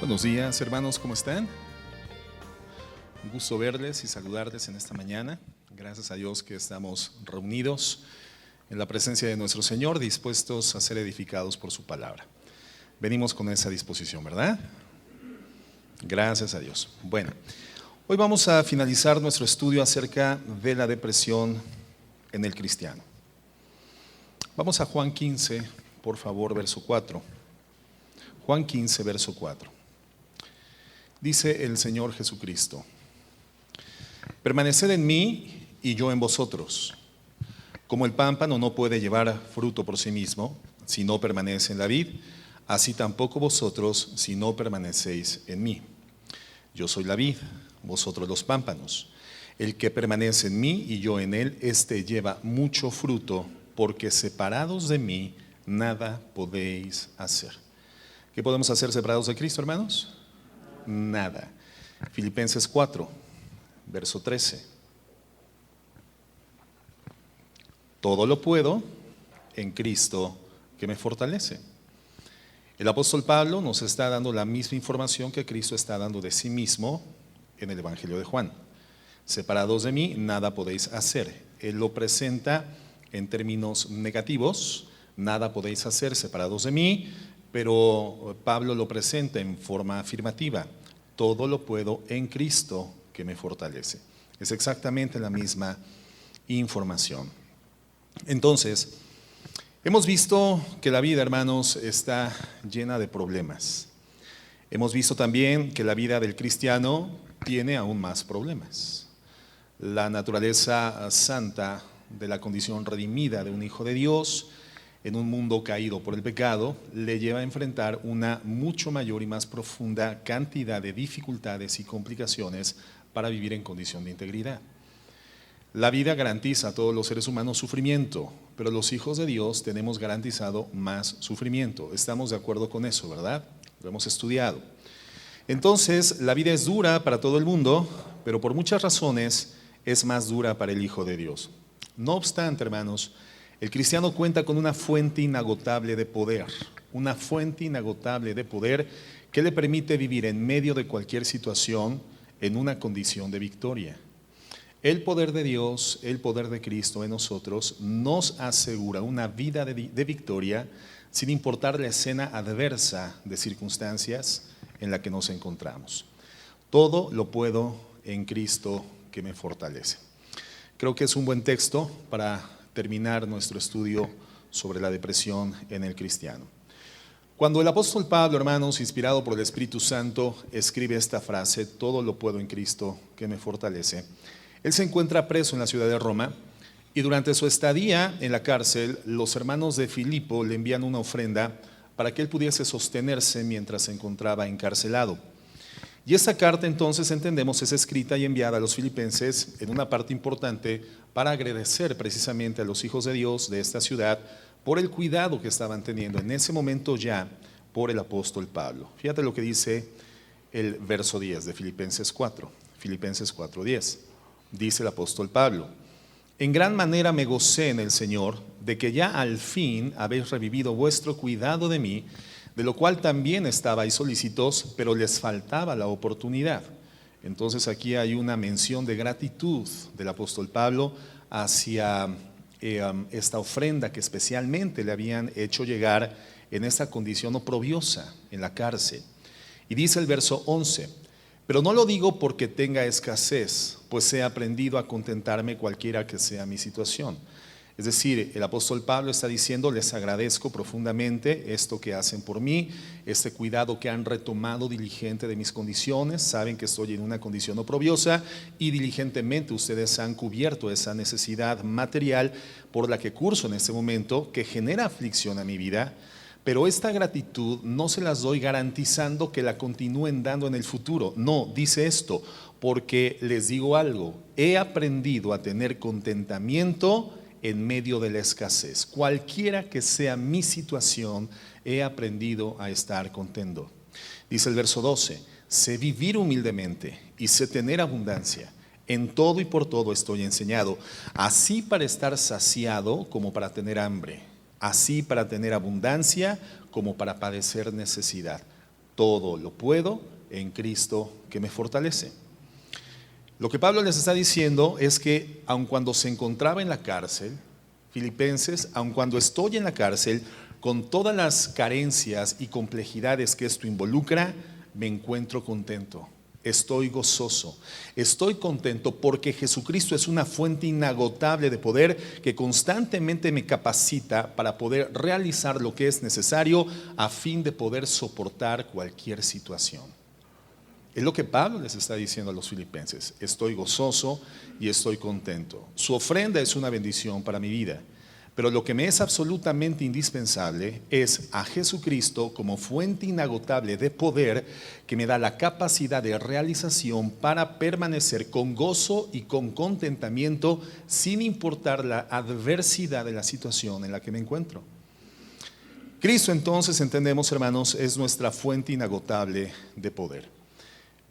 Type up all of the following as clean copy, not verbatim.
Buenos días, hermanos, ¿cómo están? Un gusto verles y saludarles en esta mañana. Gracias a Dios que estamos reunidos en la presencia de nuestro Señor, dispuestos a ser edificados por su palabra. Venimos con esa disposición, ¿verdad? Gracias a Dios. Bueno, hoy vamos a finalizar nuestro estudio acerca de la depresión en el cristiano. Vamos a Juan 15, por favor, verso 4. Juan 15, verso 4. Dice el Señor Jesucristo: permaneced en mí y yo en vosotros. Como el pámpano no puede llevar fruto por sí mismo si no permanece en la vid, así tampoco vosotros si no permanecéis en mí. Yo soy la vid, vosotros los pámpanos. El que permanece en mí y yo en él, éste lleva mucho fruto, porque separados de mí nada podéis hacer. ¿Qué podemos hacer separados de Cristo, hermanos? Nada. Filipenses 4, verso 13. Todo lo puedo en Cristo que me fortalece. El apóstol Pablo nos está dando la misma información que Cristo está dando de sí mismo en el Evangelio de Juan. Separados de mí, nada podéis hacer. Él lo presenta en términos negativos: nada podéis hacer separados de mí. Pero Pablo lo presenta en forma afirmativa: todo lo puedo en Cristo que me fortalece. Es exactamente la misma información. Entonces, hemos visto que la vida, hermanos, está llena de problemas. Hemos visto también que la vida del cristiano tiene aún más problemas. La naturaleza santa de la condición redimida de un hijo de Dios en un mundo caído por el pecado le lleva a enfrentar una mucho mayor y más profunda cantidad de dificultades y complicaciones para vivir en condición de integridad. La vida garantiza a todos los seres humanos sufrimiento, pero los hijos de Dios tenemos garantizado más sufrimiento. Estamos de acuerdo con eso, ¿verdad? Lo hemos estudiado. Entonces, la vida es dura para todo el mundo, pero por muchas razones es más dura para el Hijo de Dios. No obstante, hermanos, el cristiano cuenta con una fuente inagotable de poder, que le permite vivir en medio de cualquier situación en una condición de victoria. El poder de Dios, el poder de Cristo en nosotros nos asegura una vida de victoria sin importar la escena adversa de circunstancias en la que nos encontramos. Todo lo puedo en Cristo que me fortalece. Creo que es un buen texto para terminar nuestro estudio sobre la depresión en el cristiano. Cuando el apóstol Pablo, hermanos, inspirado por el Espíritu Santo, escribe esta frase: todo lo puedo en Cristo que me fortalece, él se encuentra preso en la ciudad de Roma, y durante su estadía en la cárcel, los hermanos de Filipo le envían una ofrenda para que él pudiese sostenerse mientras se encontraba encarcelado. Y esta carta, entonces, entendemos, es escrita y enviada a los filipenses en una parte importante para agradecer precisamente a los hijos de Dios de esta ciudad por el cuidado que estaban teniendo en ese momento ya por el apóstol Pablo. Fíjate lo que dice el verso 10 de Filipenses 4. Filipenses 4:10. Dice el apóstol Pablo: en gran manera me gocé en el Señor de que ya al fin habéis revivido vuestro cuidado de mí, de lo cual también estabais solícitos, pero les faltaba la oportunidad. Entonces aquí hay una mención de gratitud del apóstol Pablo hacia esta ofrenda que especialmente le habían hecho llegar en esta condición oprobiosa en la cárcel. Y dice el verso 11: pero no lo digo porque tenga escasez, pues he aprendido a contentarme cualquiera que sea mi situación. Es decir, el apóstol Pablo está diciendo: les agradezco profundamente esto que hacen por mí, este cuidado que han retomado diligente de mis condiciones. Saben que estoy en una condición oprobiosa y diligentemente ustedes han cubierto esa necesidad material por la que curso en este momento, que genera aflicción a mi vida. Pero esta gratitud no se las doy garantizando que la continúen dando en el futuro. No, dice esto: porque les digo algo, he aprendido a tener contentamiento en medio de la escasez. Cualquiera que sea mi situación, he aprendido a estar contento. Dice el verso 12: sé vivir humildemente y sé tener abundancia. En todo y por todo estoy enseñado, así para estar saciado como para tener hambre, así para tener abundancia como para padecer necesidad. Todo lo puedo en Cristo que me fortalece. Lo que Pablo les está diciendo es que aun cuando se encontraba en la cárcel, Filipenses, aun cuando estoy en la cárcel, con todas las carencias y complejidades que esto involucra, me encuentro contento. Estoy gozoso, estoy contento porque Jesucristo es una fuente inagotable de poder que constantemente me capacita para poder realizar lo que es necesario a fin de poder soportar cualquier situación. Es lo que Pablo les está diciendo a los filipenses. Estoy gozoso y estoy contento. Su ofrenda es una bendición para mi vida. Pero lo que me es absolutamente indispensable es a Jesucristo como fuente inagotable de poder que me da la capacidad de realización para permanecer con gozo y con contentamiento sin importar la adversidad de la situación en la que me encuentro. Cristo entonces, entendemos hermanos, es nuestra fuente inagotable de poder.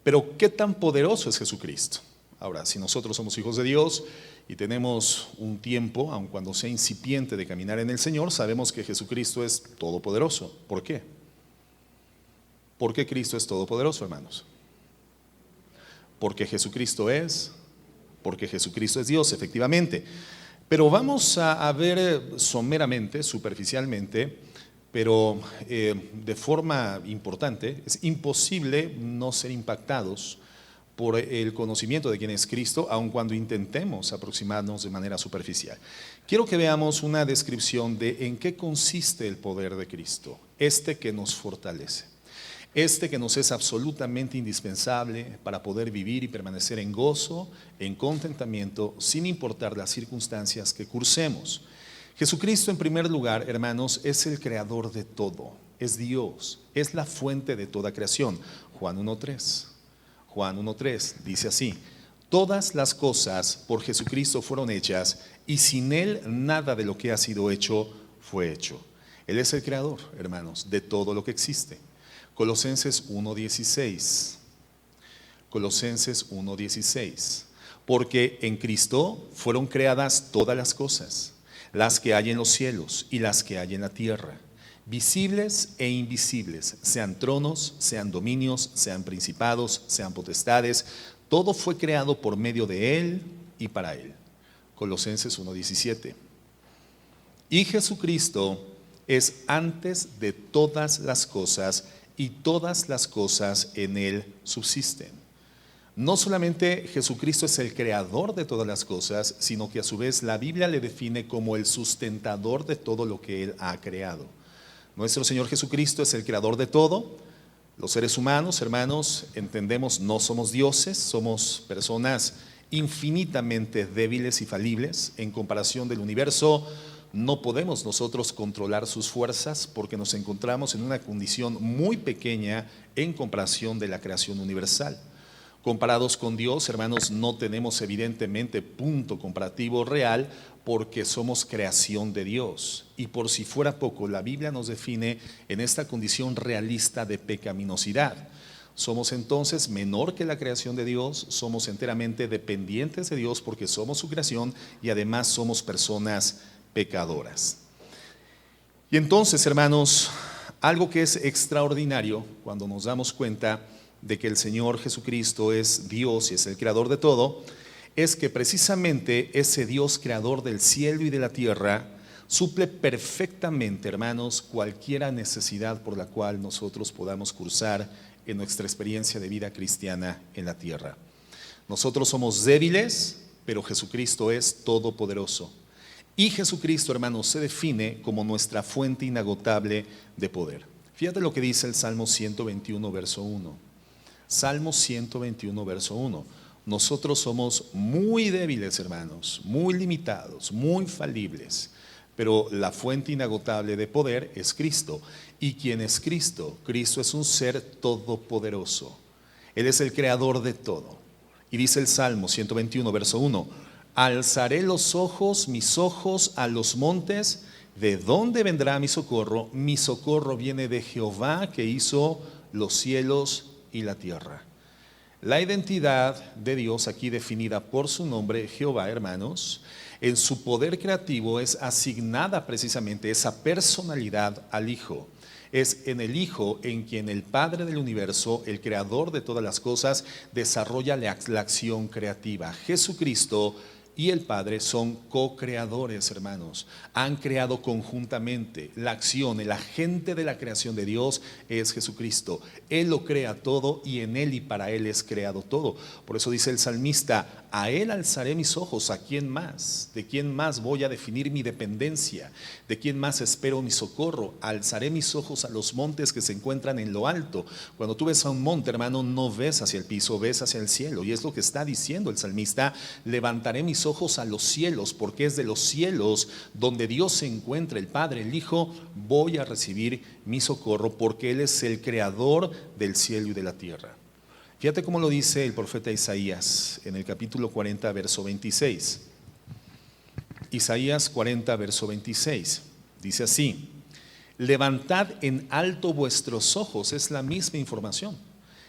Pero ¿qué tan poderoso es Jesucristo? Ahora, si nosotros somos hijos de Dios y tenemos un tiempo, aun cuando sea incipiente, de caminar en el Señor, sabemos que Jesucristo es todopoderoso. ¿Por qué? ¿Por qué Cristo es todopoderoso, hermanos? Porque Jesucristo es Dios, efectivamente. Pero vamos a ver someramente, superficialmente, pero de forma importante. Es imposible no ser impactados por el conocimiento de quién es Cristo, aun cuando intentemos aproximarnos de manera superficial. Quiero que veamos una descripción de en qué consiste el poder de Cristo, que nos fortalece, que nos es absolutamente indispensable para poder vivir y permanecer en gozo, en contentamiento, sin importar las circunstancias que cursemos. Jesucristo, en primer lugar, hermanos, es el creador de todo, es Dios, es la fuente de toda creación. Juan 1:3 dice así: todas las cosas por Jesucristo fueron hechas y sin Él nada de lo que ha sido hecho fue hecho. Él es el creador, hermanos, de todo lo que existe. Colosenses 1:16, porque en Cristo fueron creadas todas las cosas, las que hay en los cielos y las que hay en la tierra, visibles e invisibles, sean tronos, sean dominios, sean principados, sean potestades, todo fue creado por medio de Él y para Él. Colosenses 1:17. Y Jesucristo es antes de todas las cosas y todas las cosas en Él subsisten. No solamente Jesucristo es el creador de todas las cosas, sino que a su vez la Biblia le define como el sustentador de todo lo que Él ha creado. Nuestro Señor Jesucristo es el creador de todo. Los seres humanos, hermanos, entendemos, no somos dioses, somos personas infinitamente débiles y falibles. En comparación del universo, no podemos nosotros controlar sus fuerzas porque nos encontramos en una condición muy pequeña en comparación de la creación universal. Comparados con Dios, hermanos, no tenemos evidentemente punto comparativo real porque somos creación de Dios. Y por si fuera poco, la Biblia nos define en esta condición realista de pecaminosidad. Somos entonces menor que la creación de Dios, somos enteramente dependientes de Dios porque somos su creación y además somos personas pecadoras. Y entonces, hermanos, algo que es extraordinario cuando nos damos cuenta de que el Señor Jesucristo es Dios y es el creador de todo, es que precisamente ese Dios creador del cielo y de la tierra suple perfectamente, hermanos, cualquier necesidad por la cual nosotros podamos cursar en nuestra experiencia de vida cristiana en la tierra. Nosotros somos débiles, pero Jesucristo es todopoderoso. Y Jesucristo, hermanos, se define como nuestra fuente inagotable de poder. Fíjate lo que dice el Salmo 121, verso 1. Salmo 121, verso 1. Nosotros somos muy débiles, hermanos, muy limitados, muy falibles, pero la fuente inagotable de poder es Cristo. ¿Y quién es Cristo? Cristo es un ser todopoderoso. Él es el creador de todo. Y dice el Salmo 121, verso 1: alzaré los ojos, mis ojos a los montes, ¿de dónde vendrá mi socorro? Mi socorro viene de Jehová, que hizo los cielos y la tierra. La identidad de Dios, aquí definida por su nombre, Jehová, hermanos, en su poder creativo es asignada precisamente esa personalidad al Hijo. Es en el Hijo en quien el Padre del universo, el creador de todas las cosas, desarrolla la acción creativa. Jesucristo y el Padre son co-creadores, hermanos. Han creado conjuntamente la acción, el agente de la creación de Dios es Jesucristo. Él lo crea todo y en Él y para Él es creado todo. Por eso dice el salmista: a Él alzaré mis ojos. ¿A quién más? ¿De quién más voy a definir mi dependencia? ¿De quién más espero mi socorro? Alzaré mis ojos a los montes que se encuentran en lo alto. Cuando tú ves a un monte, hermano, no ves hacia el piso, ves hacia el cielo. Y es lo que está diciendo el salmista: levantaré mis ojos a los cielos, porque es de los cielos donde Dios se encuentra, el Padre, el Hijo. Voy a recibir mi socorro porque Él es el creador del cielo y de la tierra. Fíjate cómo lo dice el profeta Isaías en el capítulo 40, verso 26. Isaías 40, verso 26. Dice así: levantad en alto vuestros ojos. Es la misma información.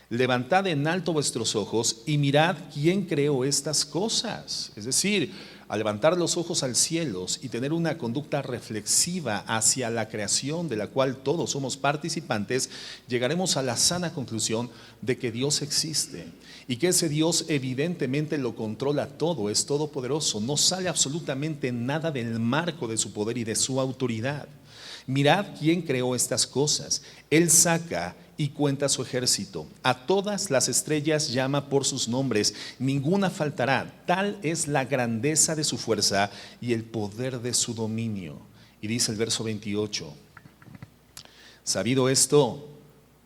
Levantad en alto vuestros ojos y mirad quién creó estas cosas. Es decir, al levantar los ojos al cielo y tener una conducta reflexiva hacia la creación de la cual todos somos participantes, llegaremos a la sana conclusión de que Dios existe y que ese Dios evidentemente lo controla todo, es todopoderoso, no sale absolutamente nada del marco de su poder y de su autoridad. Mirad quién creó estas cosas. Él saca y cuenta su ejército. A todas las estrellas llama por sus nombres. Ninguna faltará. Tal es la grandeza de su fuerza y el poder de su dominio. Y dice el verso 28. Sabido esto,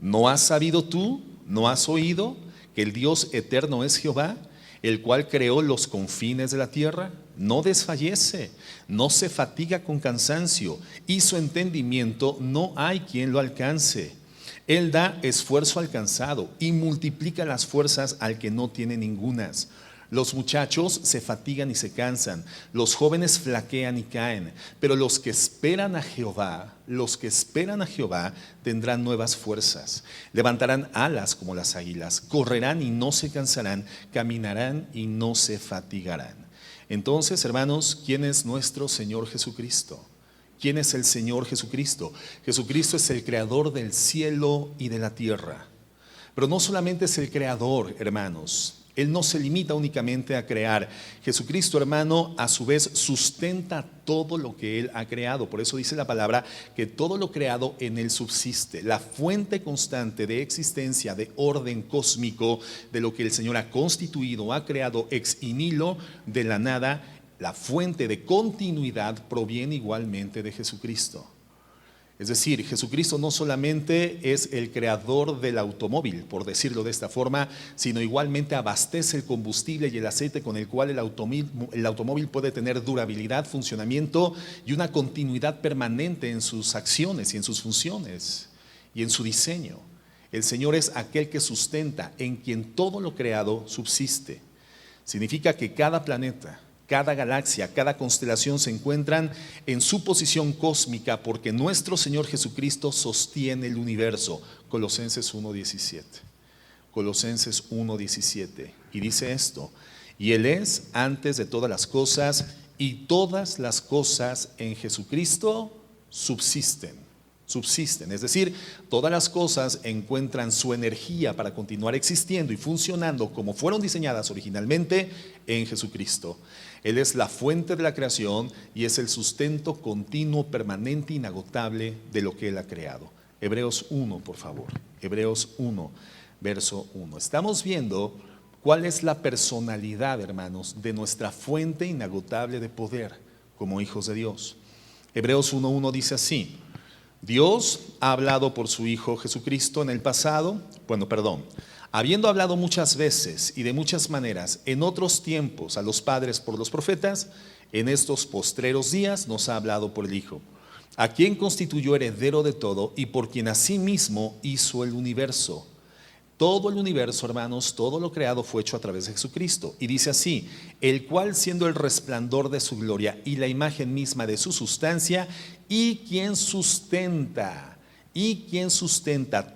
¿no has sabido tú? ¿No has oído que el Dios eterno es Jehová, el cual creó los confines de la tierra? No desfallece, no se fatiga con cansancio, y su entendimiento no hay quien lo alcance. Él da esfuerzo al cansado y multiplica las fuerzas al que no tiene ningunas. Los muchachos se fatigan y se cansan, los jóvenes flaquean y caen, pero los que esperan a Jehová tendrán nuevas fuerzas. Levantarán alas como las águilas, correrán y no se cansarán, caminarán y no se fatigarán. Entonces, hermanos, ¿quién es nuestro Señor Jesucristo? ¿Quién es el Señor Jesucristo? Jesucristo es el creador del cielo y de la tierra. Pero no solamente es el creador, hermanos. Él no se limita únicamente a crear. Jesucristo, hermano, a su vez sustenta todo lo que Él ha creado. Por eso dice la palabra que todo lo creado en Él subsiste. La fuente constante de existencia, de orden cósmico, de lo que el Señor ha constituido, ha creado ex nihilo, de la nada. La fuente de continuidad proviene igualmente de Jesucristo. Es decir, Jesucristo no solamente es el creador del automóvil, por decirlo de esta forma, sino igualmente abastece el combustible y el aceite con el cual el automóvil puede tener durabilidad, funcionamiento y una continuidad permanente en sus acciones y en sus funciones y en su diseño. El Señor es aquel que sustenta, en quien todo lo creado subsiste. Significa que cada planeta, cada galaxia, cada constelación se encuentran en su posición cósmica porque nuestro Señor Jesucristo sostiene el universo. Colosenses 1:17. Colosenses 1:17. Y dice esto: y Él es antes de todas las cosas, y todas las cosas en Jesucristo subsisten. Es decir, todas las cosas encuentran su energía para continuar existiendo y funcionando como fueron diseñadas originalmente en Jesucristo. Él es la fuente de la creación y es el sustento continuo, permanente, inagotable de lo que Él ha creado. Hebreos 1, por favor. Hebreos 1, verso 1. Estamos viendo cuál es la personalidad, hermanos, de nuestra fuente inagotable de poder como hijos de Dios. Hebreos 1:1 dice así: Dios ha hablado por su Hijo Jesucristo en el pasado, habiendo hablado muchas veces y de muchas maneras en otros tiempos a los padres por los profetas, en estos postreros días nos ha hablado por el Hijo, a quien constituyó heredero de todo y por quien asimismo hizo el universo. Todo el universo, hermanos, todo lo creado fue hecho a través de Jesucristo. Y dice así: el cual, siendo el resplandor de su gloria y la imagen misma de su sustancia, y quien sustenta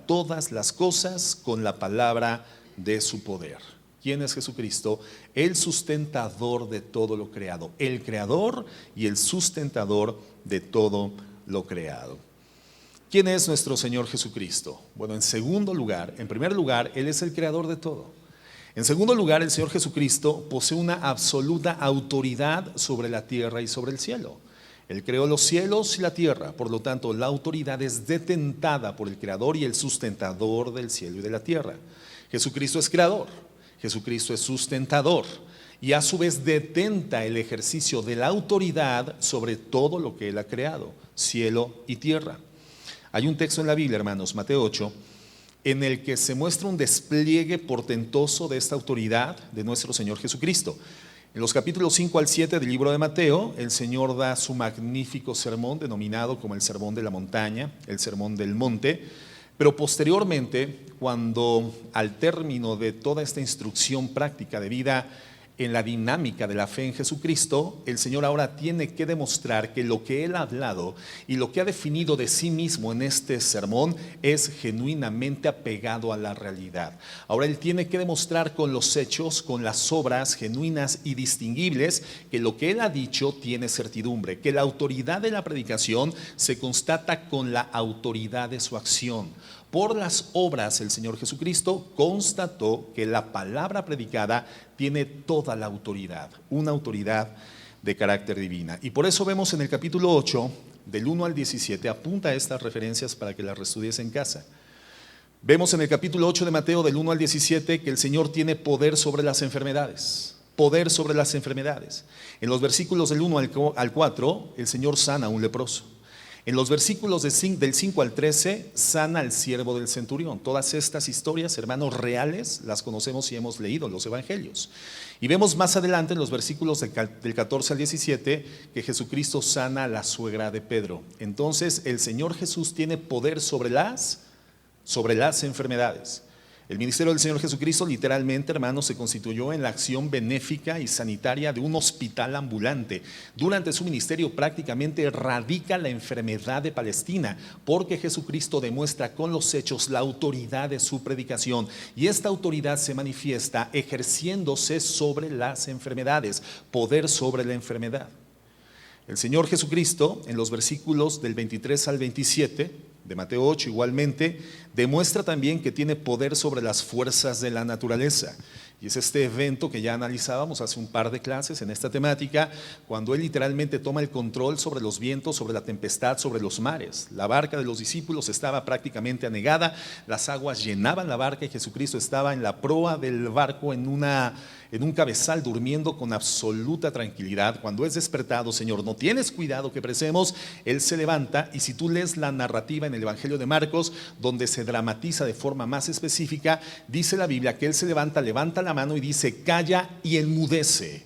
todas las cosas con la palabra de su poder. ¿Quién es Jesucristo? El sustentador de todo lo creado, el creador y el sustentador de todo lo creado. ¿Quién es nuestro Señor Jesucristo? Bueno, en primer lugar, Él es el creador de todo. En segundo lugar, el Señor Jesucristo posee una absoluta autoridad sobre la tierra y sobre el cielo. Él creó los cielos y la tierra, por lo tanto, la autoridad es detentada por el creador y el sustentador del cielo y de la tierra. Jesucristo es creador, Jesucristo es sustentador y a su vez detenta el ejercicio de la autoridad sobre todo lo que Él ha creado, cielo y tierra. Hay un texto en la Biblia, hermanos, Mateo 8, en el que se muestra un despliegue portentoso de esta autoridad de nuestro Señor Jesucristo. En los capítulos 5 al 7 del libro de Mateo, el Señor da su magnífico sermón denominado como el sermón de la montaña, el sermón del monte, pero posteriormente, cuando al término de toda esta instrucción práctica de vida en la dinámica de la fe en Jesucristo, el Señor ahora tiene que demostrar que lo que Él ha hablado y lo que ha definido de sí mismo en este sermón es genuinamente apegado a la realidad. Ahora Él tiene que demostrar con los hechos, con las obras genuinas y distinguibles, que lo que Él ha dicho tiene certidumbre, que la autoridad de la predicación se constata con la autoridad de su acción. Por las obras el Señor Jesucristo constató que la palabra predicada tiene toda la autoridad, una autoridad de carácter divina. Y por eso vemos en el capítulo 8, del 1 al 17, apunta a estas referencias para que las reestudies en casa. Vemos en el capítulo 8 de Mateo, del 1 al 17, que el Señor tiene poder sobre las enfermedades. Poder sobre las enfermedades. En los versículos del 1 al 4, el Señor sana a un leproso. En los versículos del 5 al 13 sana al siervo del centurión. Todas estas historias, hermanos, reales, las conocemos y hemos leído los evangelios. Y vemos más adelante en los versículos del 14 al 17 que Jesucristo sana a la suegra de Pedro. Entonces el Señor Jesús tiene poder sobre las enfermedades. El ministerio del Señor Jesucristo literalmente, hermanos, se constituyó en la acción benéfica y sanitaria de un hospital ambulante. Durante su ministerio prácticamente erradica la enfermedad de Palestina, porque Jesucristo demuestra con los hechos la autoridad de su predicación, y esta autoridad se manifiesta ejerciéndose sobre las enfermedades, poder sobre la enfermedad. El Señor Jesucristo, en los versículos del 23 al 27 de Mateo 8 igualmente, demuestra también que tiene poder sobre las fuerzas de la naturaleza. Y es este evento que ya analizábamos hace un par de clases en esta temática, cuando Él literalmente toma el control sobre los vientos, sobre la tempestad, sobre los mares. La barca de los discípulos estaba prácticamente anegada, las aguas llenaban la barca y Jesucristo estaba en la proa del barco en un cabezal durmiendo con absoluta tranquilidad. Cuando es despertado: Señor, ¿no tienes cuidado que perecemos? Él se levanta, y si tú lees la narrativa en el Evangelio de Marcos, donde se dramatiza de forma más específica, dice la Biblia que Él se levanta la mano y dice: calla, y enmudece.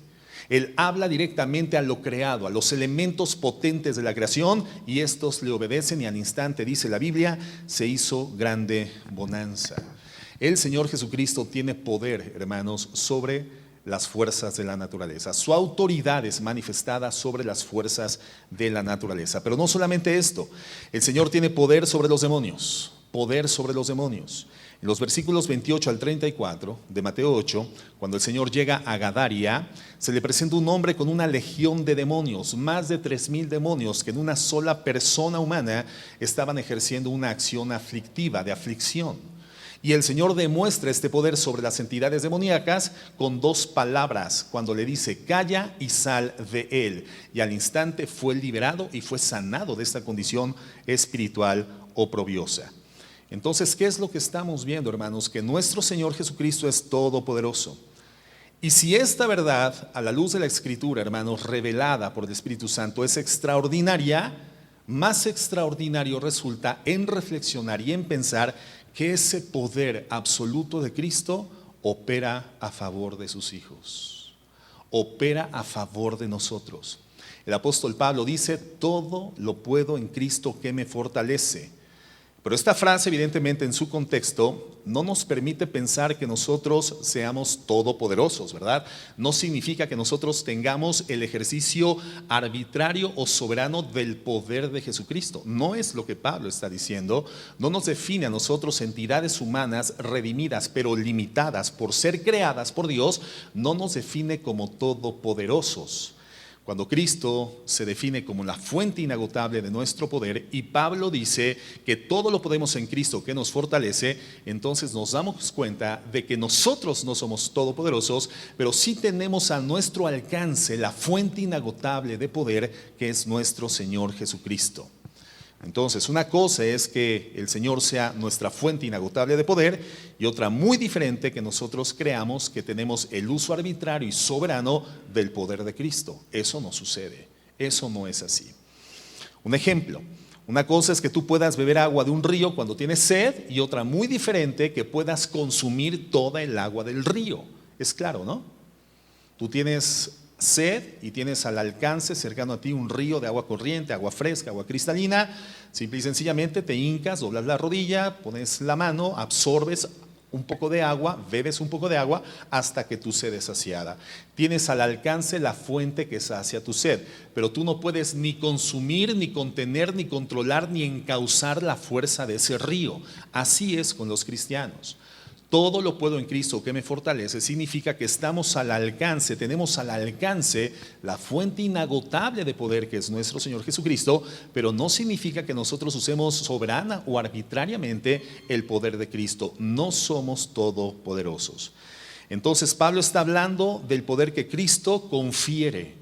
Él habla directamente a lo creado, a los elementos potentes de la creación, y estos le obedecen, y al instante, dice la Biblia, se hizo grande bonanza. El Señor Jesucristo tiene poder, hermanos, sobre las fuerzas de la naturaleza. Su autoridad es manifestada sobre las fuerzas de la naturaleza. Pero no solamente esto, el Señor tiene poder sobre los demonios. Poder sobre los demonios. En los versículos 28 al 34 de Mateo 8, cuando el Señor llega a Gadaria, se le presenta un hombre con una legión de demonios, más de 3,000 demonios que en una sola persona humana estaban ejerciendo una acción aflictiva, de aflicción. Y el Señor demuestra este poder sobre las entidades demoníacas con 2 palabras, cuando le dice: calla y sal de él. Y al instante fue liberado y fue sanado de esta condición espiritual oprobiosa. Entonces, ¿qué es lo que estamos viendo, hermanos? Que nuestro Señor Jesucristo es todopoderoso. Y si esta verdad, a la luz de la Escritura, hermanos, revelada por el Espíritu Santo, es extraordinaria, más extraordinario resulta en reflexionar y en pensar que ese poder absoluto de Cristo opera a favor de sus hijos, opera a favor de nosotros. El apóstol Pablo dice: todo lo puedo en Cristo que me fortalece. Pero esta frase, evidentemente, en su contexto, no nos permite pensar que nosotros seamos todopoderosos, ¿verdad? No significa que nosotros tengamos el ejercicio arbitrario o soberano del poder de Jesucristo. No es lo que Pablo está diciendo. No nos define a nosotros entidades humanas redimidas, pero limitadas por ser creadas por Dios. No nos define como todopoderosos. Cuando Cristo se define como la fuente inagotable de nuestro poder y Pablo dice que todo lo podemos en Cristo que nos fortalece, entonces nos damos cuenta de que nosotros no somos todopoderosos, pero sí tenemos a nuestro alcance la fuente inagotable de poder que es nuestro Señor Jesucristo. Entonces, una cosa es que el Señor sea nuestra fuente inagotable de poder y otra muy diferente que nosotros creamos que tenemos el uso arbitrario y soberano del poder de Cristo. Eso no sucede, eso no es así. Un ejemplo, una cosa es que tú puedas beber agua de un río cuando tienes sed y otra muy diferente que puedas consumir toda el agua del río. Es claro, ¿no? Tú tienes sed y tienes al alcance cercano a ti un río de agua corriente, agua fresca, agua cristalina. Simple y sencillamente te hincas, doblas la rodilla, pones la mano, absorbes un poco de agua, bebes un poco de agua hasta que tu sed es saciada. Tienes al alcance la fuente que sacia tu sed, pero tú no puedes ni consumir, ni contener, ni controlar, ni encauzar la fuerza de ese río. Así es con los cristianos. Todo lo puedo en Cristo que me fortalece significa que estamos al alcance, tenemos al alcance la fuente inagotable de poder que es nuestro Señor Jesucristo, pero no significa que nosotros usemos soberana o arbitrariamente el poder de Cristo. No somos todopoderosos. Entonces Pablo está hablando del poder que Cristo confiere,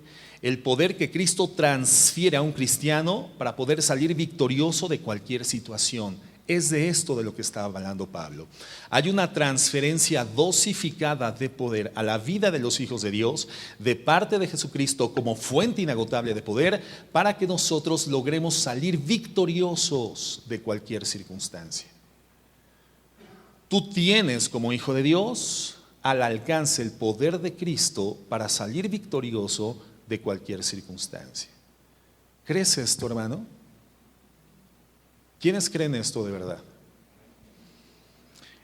el poder que Cristo transfiere a un cristiano para poder salir victorioso de cualquier situación. Es de esto de lo que está hablando Pablo. Hay una transferencia dosificada de poder a la vida de los hijos de Dios de parte de Jesucristo como fuente inagotable de poder para que nosotros logremos salir victoriosos de cualquier circunstancia. Tú tienes como hijo de Dios al alcance el poder de Cristo para salir victorioso de cualquier circunstancia. ¿Crees esto, hermano? ¿Quiénes creen esto de verdad?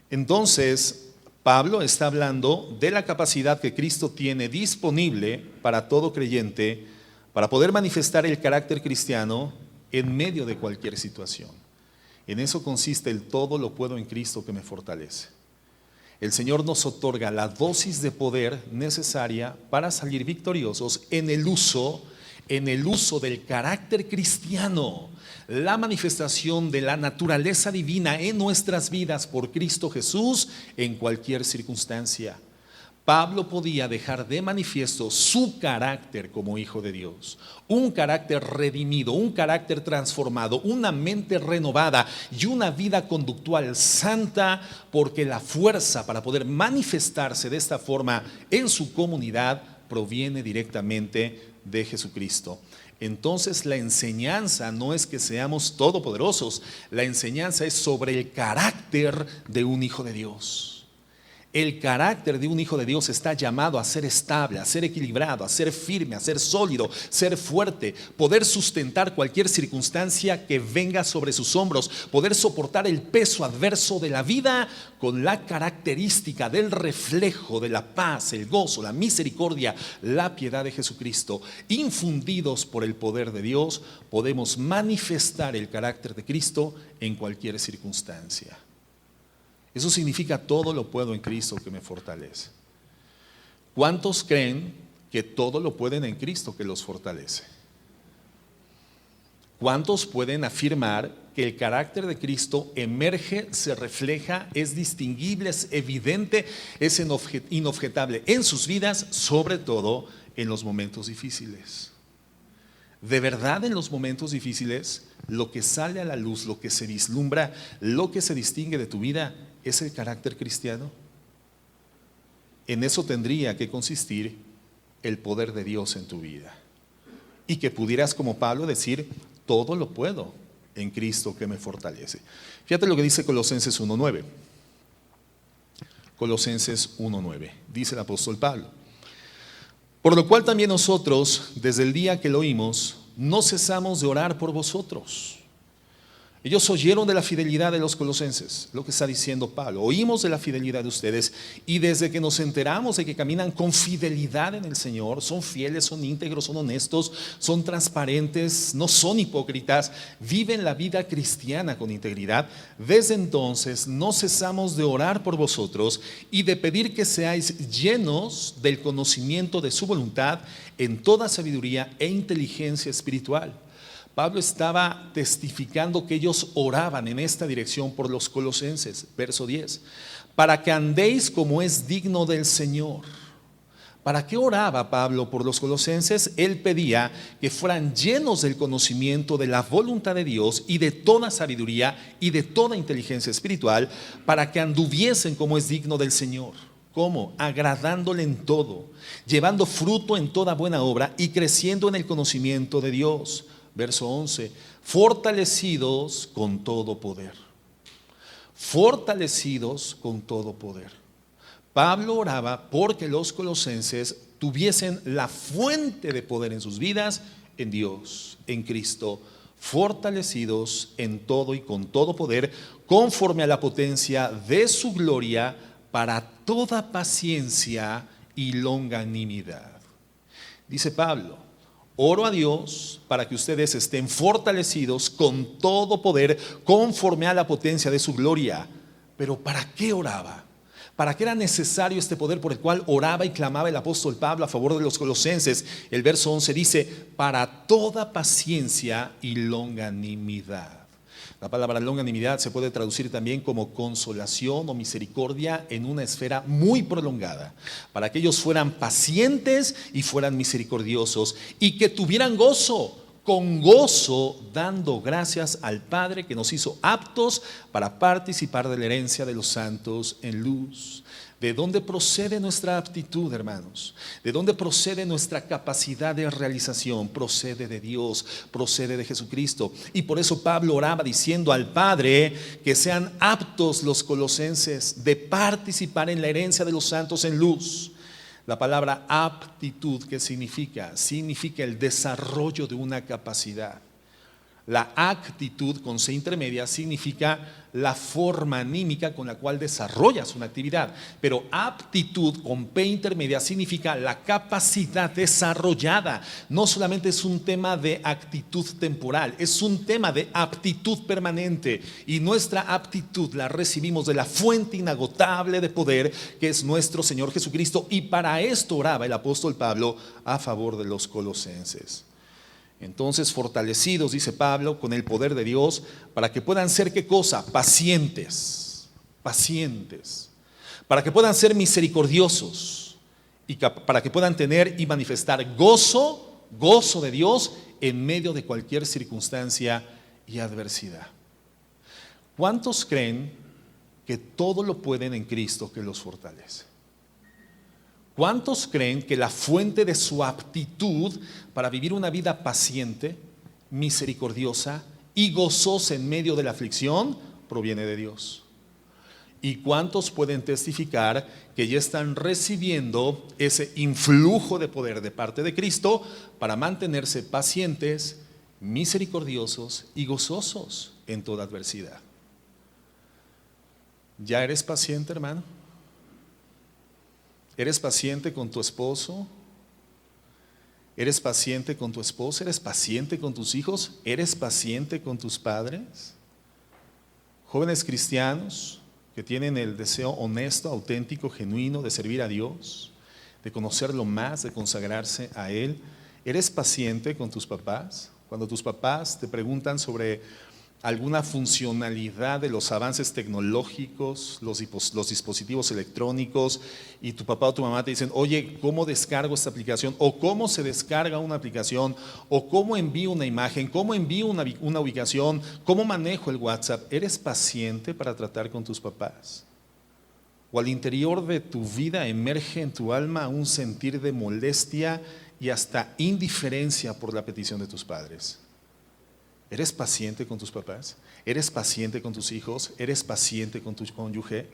Entonces, Pablo está hablando de la capacidad que Cristo tiene disponible para todo creyente para poder manifestar el carácter cristiano en medio de cualquier situación. En eso consiste el todo lo puedo en Cristo que me fortalece. El Señor nos otorga la dosis de poder necesaria para salir victoriosos en el uso del carácter cristiano, la manifestación de la naturaleza divina en nuestras vidas por Cristo Jesús en cualquier circunstancia. Pablo podía dejar de manifiesto su carácter como hijo de Dios, un carácter redimido, un carácter transformado, una mente renovada y una vida conductual santa, porque la fuerza para poder manifestarse de esta forma en su comunidad proviene directamente de Jesucristo. Entonces la enseñanza no es que seamos todopoderosos, la enseñanza es sobre el carácter de un hijo de Dios. El carácter de un hijo de Dios está llamado a ser estable, a ser equilibrado, a ser firme, a ser sólido, ser fuerte, poder sustentar cualquier circunstancia que venga sobre sus hombros, poder soportar el peso adverso de la vida con la característica del reflejo de la paz, el gozo, la misericordia, la piedad de Jesucristo. Infundidos por el poder de Dios, podemos manifestar el carácter de Cristo en cualquier circunstancia. Eso significa todo lo puedo en Cristo que me fortalece. ¿Cuántos creen que todo lo pueden en Cristo que los fortalece? ¿Cuántos pueden afirmar que el carácter de Cristo emerge, se refleja, es distinguible, es evidente, es inobjetable en sus vidas, sobre todo en los momentos difíciles? De verdad, en los momentos difíciles, lo que sale a la luz, lo que se vislumbra, lo que se distingue de tu vida, ¿es el carácter cristiano? En eso tendría que consistir el poder de Dios en tu vida. Y que pudieras, como Pablo, decir, todo lo puedo en Cristo que me fortalece. Fíjate lo que dice Colosenses 1:9. Colosenses 1:9. Dice el apóstol Pablo: por lo cual también nosotros, desde el día que lo oímos, no cesamos de orar por vosotros. Ellos oyeron de la fidelidad de los colosenses, lo que está diciendo Pablo. Oímos de la fidelidad de ustedes y desde que nos enteramos de que caminan con fidelidad en el Señor, son fieles, son íntegros, son honestos, son transparentes, no son hipócritas, viven la vida cristiana con integridad. Desde entonces no cesamos de orar por vosotros y de pedir que seáis llenos del conocimiento de su voluntad en toda sabiduría e inteligencia espiritual. Pablo estaba testificando que ellos oraban en esta dirección por los colosenses, verso 10, para que andéis como es digno del Señor. ¿Para qué oraba Pablo por los colosenses? Él pedía que fueran llenos del conocimiento de la voluntad de Dios y de toda sabiduría y de toda inteligencia espiritual, para que anduviesen como es digno del Señor. ¿Cómo? Agradándole en todo, llevando fruto en toda buena obra y creciendo en el conocimiento de Dios. Verso 11, fortalecidos con todo poder. Fortalecidos con todo poder. Pablo oraba porque los colosenses tuviesen la fuente de poder en sus vidas en Dios, en Cristo, fortalecidos en todo y con todo poder, conforme a la potencia de su gloria, para toda paciencia y longanimidad. Dice Pablo: oro a Dios para que ustedes estén fortalecidos con todo poder conforme a la potencia de su gloria. Pero ¿para qué oraba? ¿Para qué era necesario este poder por el cual oraba y clamaba el apóstol Pablo a favor de los colosenses? El verso 11 dice: para toda paciencia y longanimidad. La palabra longanimidad se puede traducir también como consolación o misericordia en una esfera muy prolongada, para que ellos fueran pacientes y fueran misericordiosos y que tuvieran gozo, con gozo dando gracias al Padre que nos hizo aptos para participar de la herencia de los santos en luz. ¿De dónde procede nuestra aptitud, hermanos? ¿De dónde procede nuestra capacidad de realización? Procede de Dios, procede de Jesucristo. Y por eso Pablo oraba diciendo al Padre que sean aptos los colosenses de participar en la herencia de los santos en luz. La palabra aptitud, ¿qué significa? Significa el desarrollo de una capacidad. La actitud con C intermedia significa la forma anímica con la cual desarrollas una actividad, pero aptitud con P intermedia significa la capacidad desarrollada. No solamente es un tema de actitud temporal, es un tema de aptitud permanente, y nuestra aptitud la recibimos de la fuente inagotable de poder que es nuestro Señor Jesucristo, y para esto oraba el apóstol Pablo a favor de los colosenses. Entonces, fortalecidos, dice Pablo, con el poder de Dios, para que puedan ser, ¿qué cosa? Pacientes, pacientes, para que puedan ser misericordiosos y para que puedan tener y manifestar gozo, gozo de Dios en medio de cualquier circunstancia y adversidad. ¿Cuántos creen que todo lo pueden en Cristo que los fortalece? ¿Cuántos creen que la fuente de su aptitud para vivir una vida paciente, misericordiosa y gozosa en medio de la aflicción proviene de Dios? ¿Y cuántos pueden testificar que ya están recibiendo ese influjo de poder de parte de Cristo para mantenerse pacientes, misericordiosos y gozosos en toda adversidad? ¿Ya eres paciente, hermano? ¿Eres paciente con tu esposo? ¿Eres paciente con tu esposa? ¿Eres paciente con tus hijos? ¿Eres paciente con tus padres? Jóvenes cristianos que tienen el deseo honesto, auténtico, genuino de servir a Dios, de conocerlo más, de consagrarse a Él. ¿Eres paciente con tus papás? Cuando tus papás te preguntan sobre alguna funcionalidad de los avances tecnológicos, los dispositivos electrónicos, y tu papá o tu mamá te dicen: oye, ¿cómo descargo esta aplicación? O ¿cómo se descarga una aplicación? O ¿cómo envío una imagen? ¿Cómo envío una ubicación? ¿Cómo manejo el WhatsApp? ¿Eres paciente para tratar con tus papás? ¿O al interior de tu vida emerge en tu alma un sentir de molestia y hasta indiferencia por la petición de tus padres? ¿Eres paciente con tus papás? ¿Eres paciente con tus hijos? ¿Eres paciente con tu cónyuge?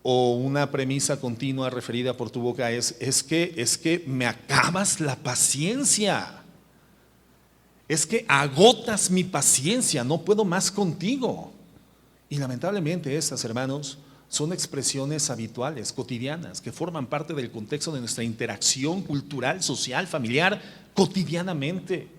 ¿O una premisa continua referida por tu boca es que me acabas la paciencia? Es que agotas mi paciencia, no puedo más contigo. Y lamentablemente estas, hermanos, son expresiones habituales, cotidianas, que forman parte del contexto de nuestra interacción cultural, social, familiar, cotidianamente.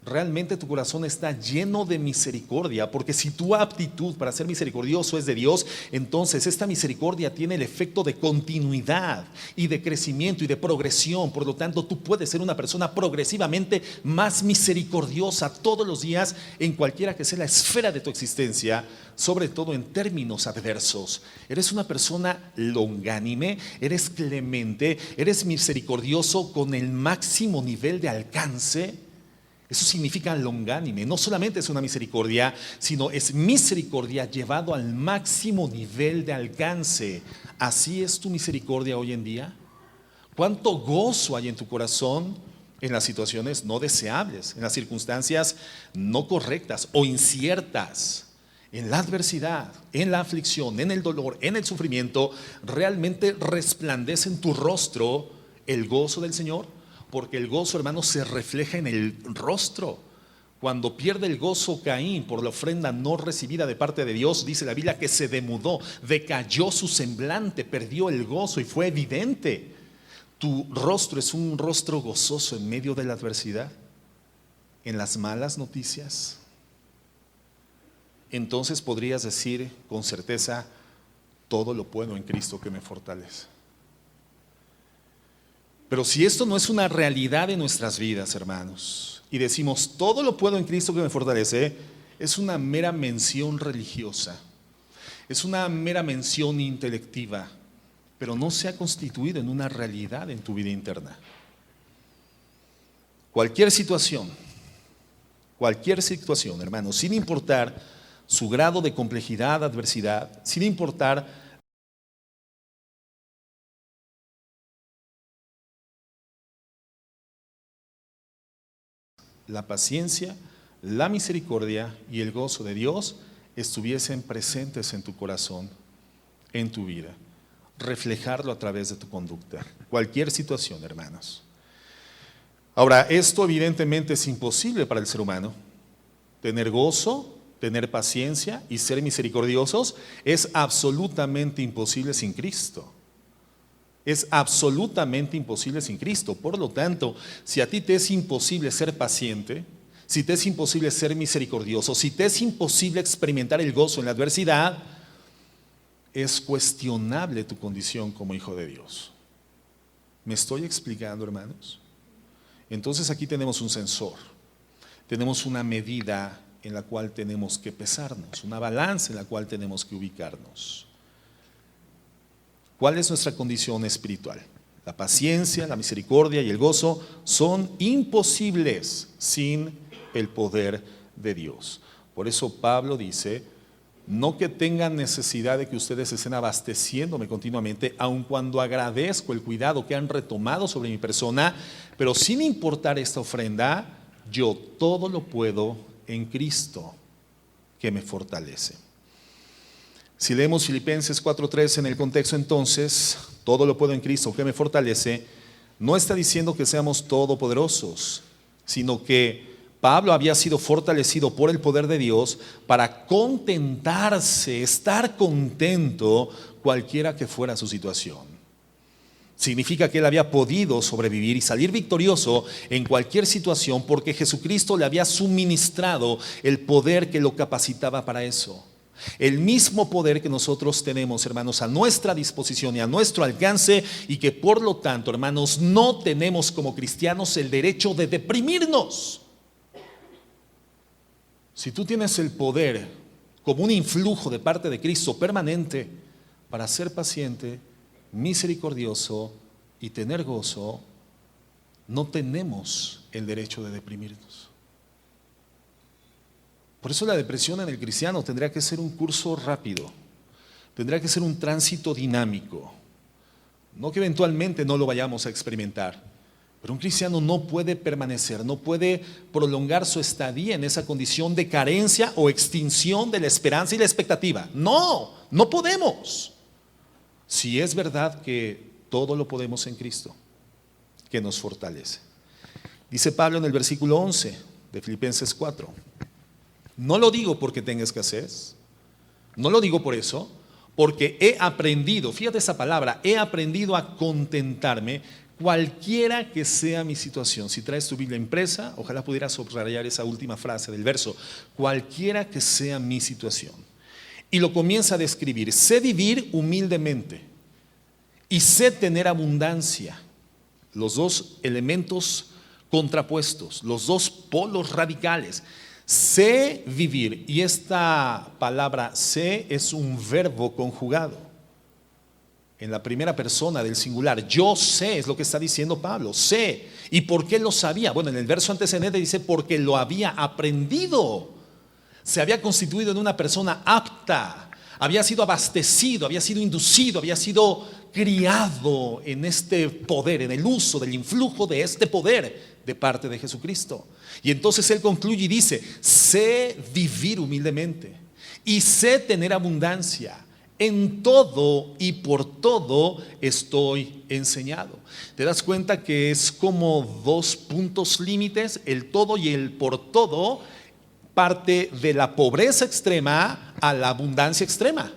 Realmente tu corazón está lleno de misericordia, porque si tu aptitud para ser misericordioso es de Dios, entonces esta misericordia tiene el efecto de continuidad y de crecimiento y de progresión. Por lo tanto, tú puedes ser una persona progresivamente más misericordiosa todos los días en cualquiera que sea la esfera de tu existencia, sobre todo en términos adversos. Eres una persona longánime, eres clemente, eres misericordioso con el máximo nivel de alcance. Eso significa longánime. No solamente es una misericordia, sino es misericordia llevado al máximo nivel de alcance. ¿Así es tu misericordia hoy en día? ¿Cuánto gozo hay en tu corazón en las situaciones no deseables, en las circunstancias no correctas o inciertas? En la adversidad, en la aflicción, en el dolor, en el sufrimiento, ¿realmente resplandece en tu rostro el gozo del Señor? Porque el gozo, hermano, se refleja en el rostro. Cuando pierde el gozo Caín por la ofrenda no recibida de parte de Dios, dice la Biblia que se demudó, decayó su semblante, perdió el gozo y fue evidente. ¿Tu rostro es un rostro gozoso en medio de la adversidad? ¿En las malas noticias? Entonces podrías decir con certeza, todo lo puedo en Cristo que me fortalece. Pero si esto no es una realidad en nuestras vidas, hermanos, y decimos, todo lo puedo en Cristo que me fortalece, es una mera mención religiosa, es una mera mención intelectiva, pero no se ha constituido en una realidad en tu vida interna. Cualquier situación, hermanos, sin importar su grado de complejidad, adversidad, sin importar la paciencia, la misericordia y el gozo de Dios estuviesen presentes en tu corazón, en tu vida. Reflejarlo a través de tu conducta. Cualquier situación, hermanos. Ahora, esto evidentemente es imposible para el ser humano. Tener gozo, tener paciencia y ser misericordiosos es absolutamente imposible sin Cristo. Es absolutamente imposible sin Cristo. Por lo tanto, si a ti te es imposible ser paciente, si te es imposible ser misericordioso, si te es imposible experimentar el gozo en la adversidad, es cuestionable tu condición como hijo de Dios. ¿Me estoy explicando, hermanos? Entonces aquí tenemos un sensor, tenemos una medida en la cual tenemos que pesarnos, una balanza en la cual tenemos que ubicarnos. ¿Cuál es nuestra condición espiritual? La paciencia, la misericordia y el gozo son imposibles sin el poder de Dios. Por eso Pablo dice, no que tengan necesidad de que ustedes estén abasteciéndome continuamente, aun cuando agradezco el cuidado que han retomado sobre mi persona, pero sin importar esta ofrenda, yo todo lo puedo en Cristo que me fortalece. Si leemos Filipenses 4:3 en el contexto, entonces, todo lo puedo en Cristo que me fortalece, no está diciendo que seamos todopoderosos, sino que Pablo había sido fortalecido por el poder de Dios para contentarse, estar contento cualquiera que fuera su situación. Significa que él había podido sobrevivir y salir victorioso en cualquier situación porque Jesucristo le había suministrado el poder que lo capacitaba para eso. El mismo poder que nosotros tenemos, hermanos, a nuestra disposición y a nuestro alcance, y que por lo tanto, hermanos, no tenemos como cristianos el derecho de deprimirnos. Si tú tienes el poder como un influjo de parte de Cristo permanente para ser paciente, misericordioso y tener gozo, no tenemos el derecho de deprimirnos. Por eso la depresión en el cristiano tendría que ser un curso rápido, tendría que ser un tránsito dinámico, no que eventualmente no lo vayamos a experimentar, pero un cristiano no puede permanecer, no puede prolongar su estadía en esa condición de carencia o extinción de la esperanza y la expectativa. No podemos. Si es verdad que todo lo podemos en Cristo, que nos fortalece. Dice Pablo en el versículo 11, de Filipenses 4. No lo digo porque tenga escasez, no lo digo por eso, porque he aprendido, fíjate esa palabra, he aprendido a contentarme cualquiera que sea mi situación. Si traes tu Biblia impresa, ojalá pudieras subrayar esa última frase del verso, cualquiera que sea mi situación. Y lo comienza a describir, sé vivir humildemente y sé tener abundancia. Los dos elementos contrapuestos, los dos polos radicales. Sé vivir, y esta palabra sé es un verbo conjugado en la primera persona del singular. Yo sé, es lo que está diciendo Pablo, sé. ¿Y por qué lo sabía? Bueno, en el verso antecedente dice porque lo había aprendido. Se había constituido en una persona apta, había sido abastecido, había sido inducido, había sido criado en este poder, en el uso del influjo de este poder de parte de Jesucristo. Y entonces él concluye y dice, sé vivir humildemente y sé tener abundancia. En todo y por todo estoy enseñado. ¿Te das cuenta que es como dos puntos límites? El todo y el por todo parte de la pobreza extrema a la abundancia extrema.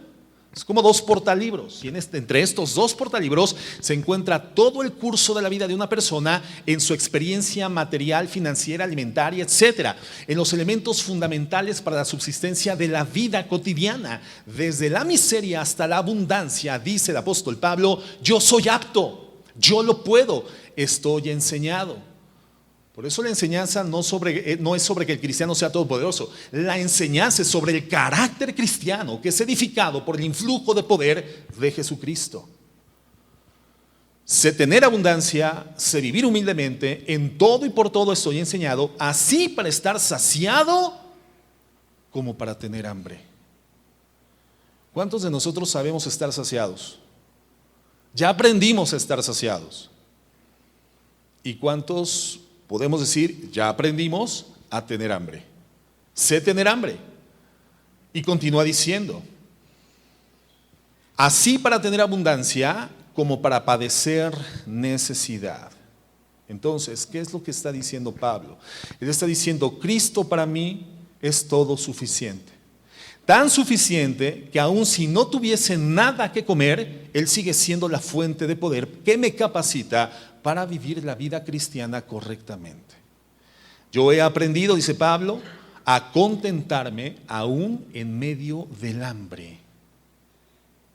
Es como dos portalibros, y entre estos dos portalibros se encuentra todo el curso de la vida de una persona en su experiencia material, financiera, alimentaria, etcétera, en los elementos fundamentales para la subsistencia de la vida cotidiana, desde la miseria hasta la abundancia. Dice el apóstol Pablo, yo soy apto, yo lo puedo, estoy enseñado. Por eso la enseñanza no es sobre que el cristiano sea todopoderoso. La enseñanza es sobre el carácter cristiano que es edificado por el influjo de poder de Jesucristo. Sé tener abundancia, sé vivir humildemente, en todo y por todo estoy enseñado, así para estar saciado como para tener hambre. ¿Cuántos de nosotros sabemos estar saciados? Ya aprendimos a estar saciados. ¿Y cuántos podemos decir, ya aprendimos a tener hambre? Sé tener hambre. Y continúa diciendo, así para tener abundancia como para padecer necesidad. Entonces, ¿qué es lo que está diciendo Pablo? Él está diciendo, Cristo para mí es todo suficiente. Tan suficiente que aun si no tuviese nada que comer, Él sigue siendo la fuente de poder que me capacita para vivir la vida cristiana correctamente. Yo he aprendido, dice Pablo, a contentarme aún en medio del hambre,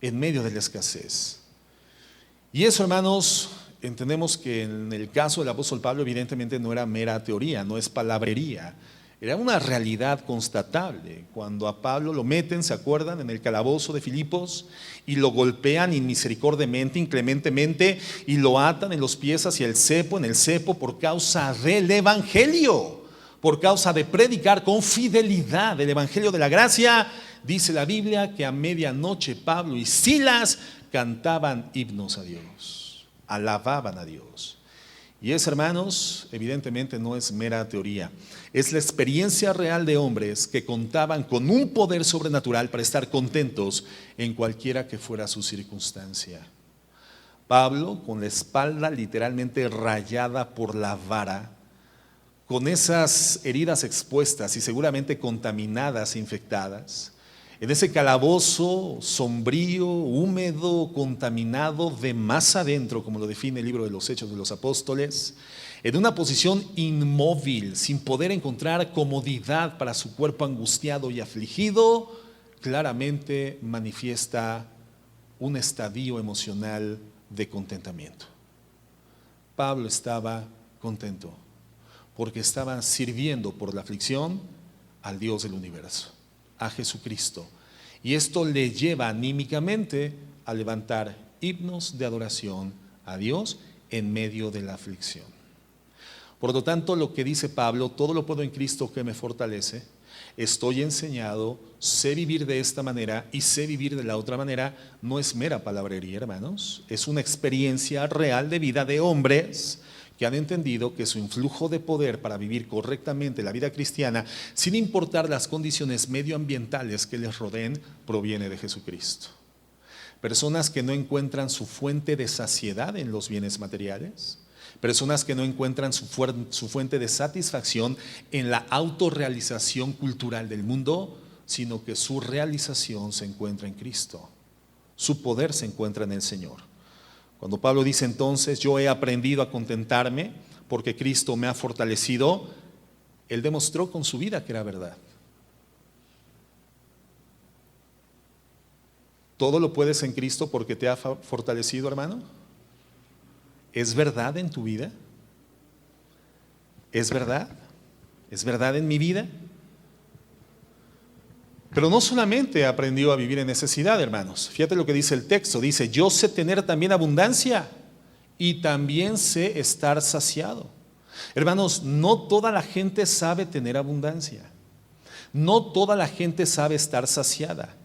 en medio de la escasez. Y eso, hermanos, entendemos que en el caso del apóstol Pablo evidentemente no era mera teoría, no es palabrería. Era una realidad constatable. Cuando a Pablo lo meten, ¿se acuerdan? En el calabozo de Filipos y lo golpean inmisericordiamente, inclementemente, y lo atan en los pies hacia el cepo, en el cepo, por causa del evangelio, por causa de predicar con fidelidad el evangelio de la gracia. Dice la Biblia que a medianoche Pablo y Silas cantaban himnos a Dios, alababan a Dios. Y eso, hermanos, evidentemente no es mera teoría. Es la experiencia real de hombres que contaban con un poder sobrenatural para estar contentos en cualquiera que fuera su circunstancia. Pablo, con la espalda literalmente rayada por la vara, con esas heridas expuestas y seguramente contaminadas e infectadas, en ese calabozo sombrío, húmedo, contaminado de más adentro, como lo define el libro de los Hechos de los Apóstoles, en una posición inmóvil, sin poder encontrar comodidad para su cuerpo angustiado y afligido, claramente manifiesta un estadio emocional de contentamiento. Pablo estaba contento porque estaba sirviendo por la aflicción al Dios del universo, a Jesucristo. Y esto le lleva anímicamente a levantar himnos de adoración a Dios en medio de la aflicción. Por lo tanto, lo que dice Pablo, todo lo puedo en Cristo que me fortalece, estoy enseñado, sé vivir de esta manera y sé vivir de la otra manera, no es mera palabrería, hermanos, es una experiencia real de vida de hombres que han entendido que su influjo de poder para vivir correctamente la vida cristiana, sin importar las condiciones medioambientales que les rodeen, proviene de Jesucristo. Personas que no encuentran su fuente de saciedad en los bienes materiales, Personas que no encuentran su fuente de satisfacción en la autorrealización cultural del mundo, sino que su realización se encuentra en Cristo. Su poder se encuentra en el Señor. Cuando Pablo dice entonces, yo he aprendido a contentarme porque Cristo me ha fortalecido, él demostró con su vida que era verdad. ¿Todo lo puedes en Cristo porque te ha fortalecido, hermano? ¿Es verdad en tu vida? ¿Es verdad? ¿Es verdad en mi vida? Pero no solamente aprendió a vivir en necesidad, hermanos. Fíjate lo que dice el texto. Dice, yo sé tener también abundancia y también sé estar saciado. Hermanos, no toda la gente sabe tener abundancia. No toda la gente sabe estar saciada.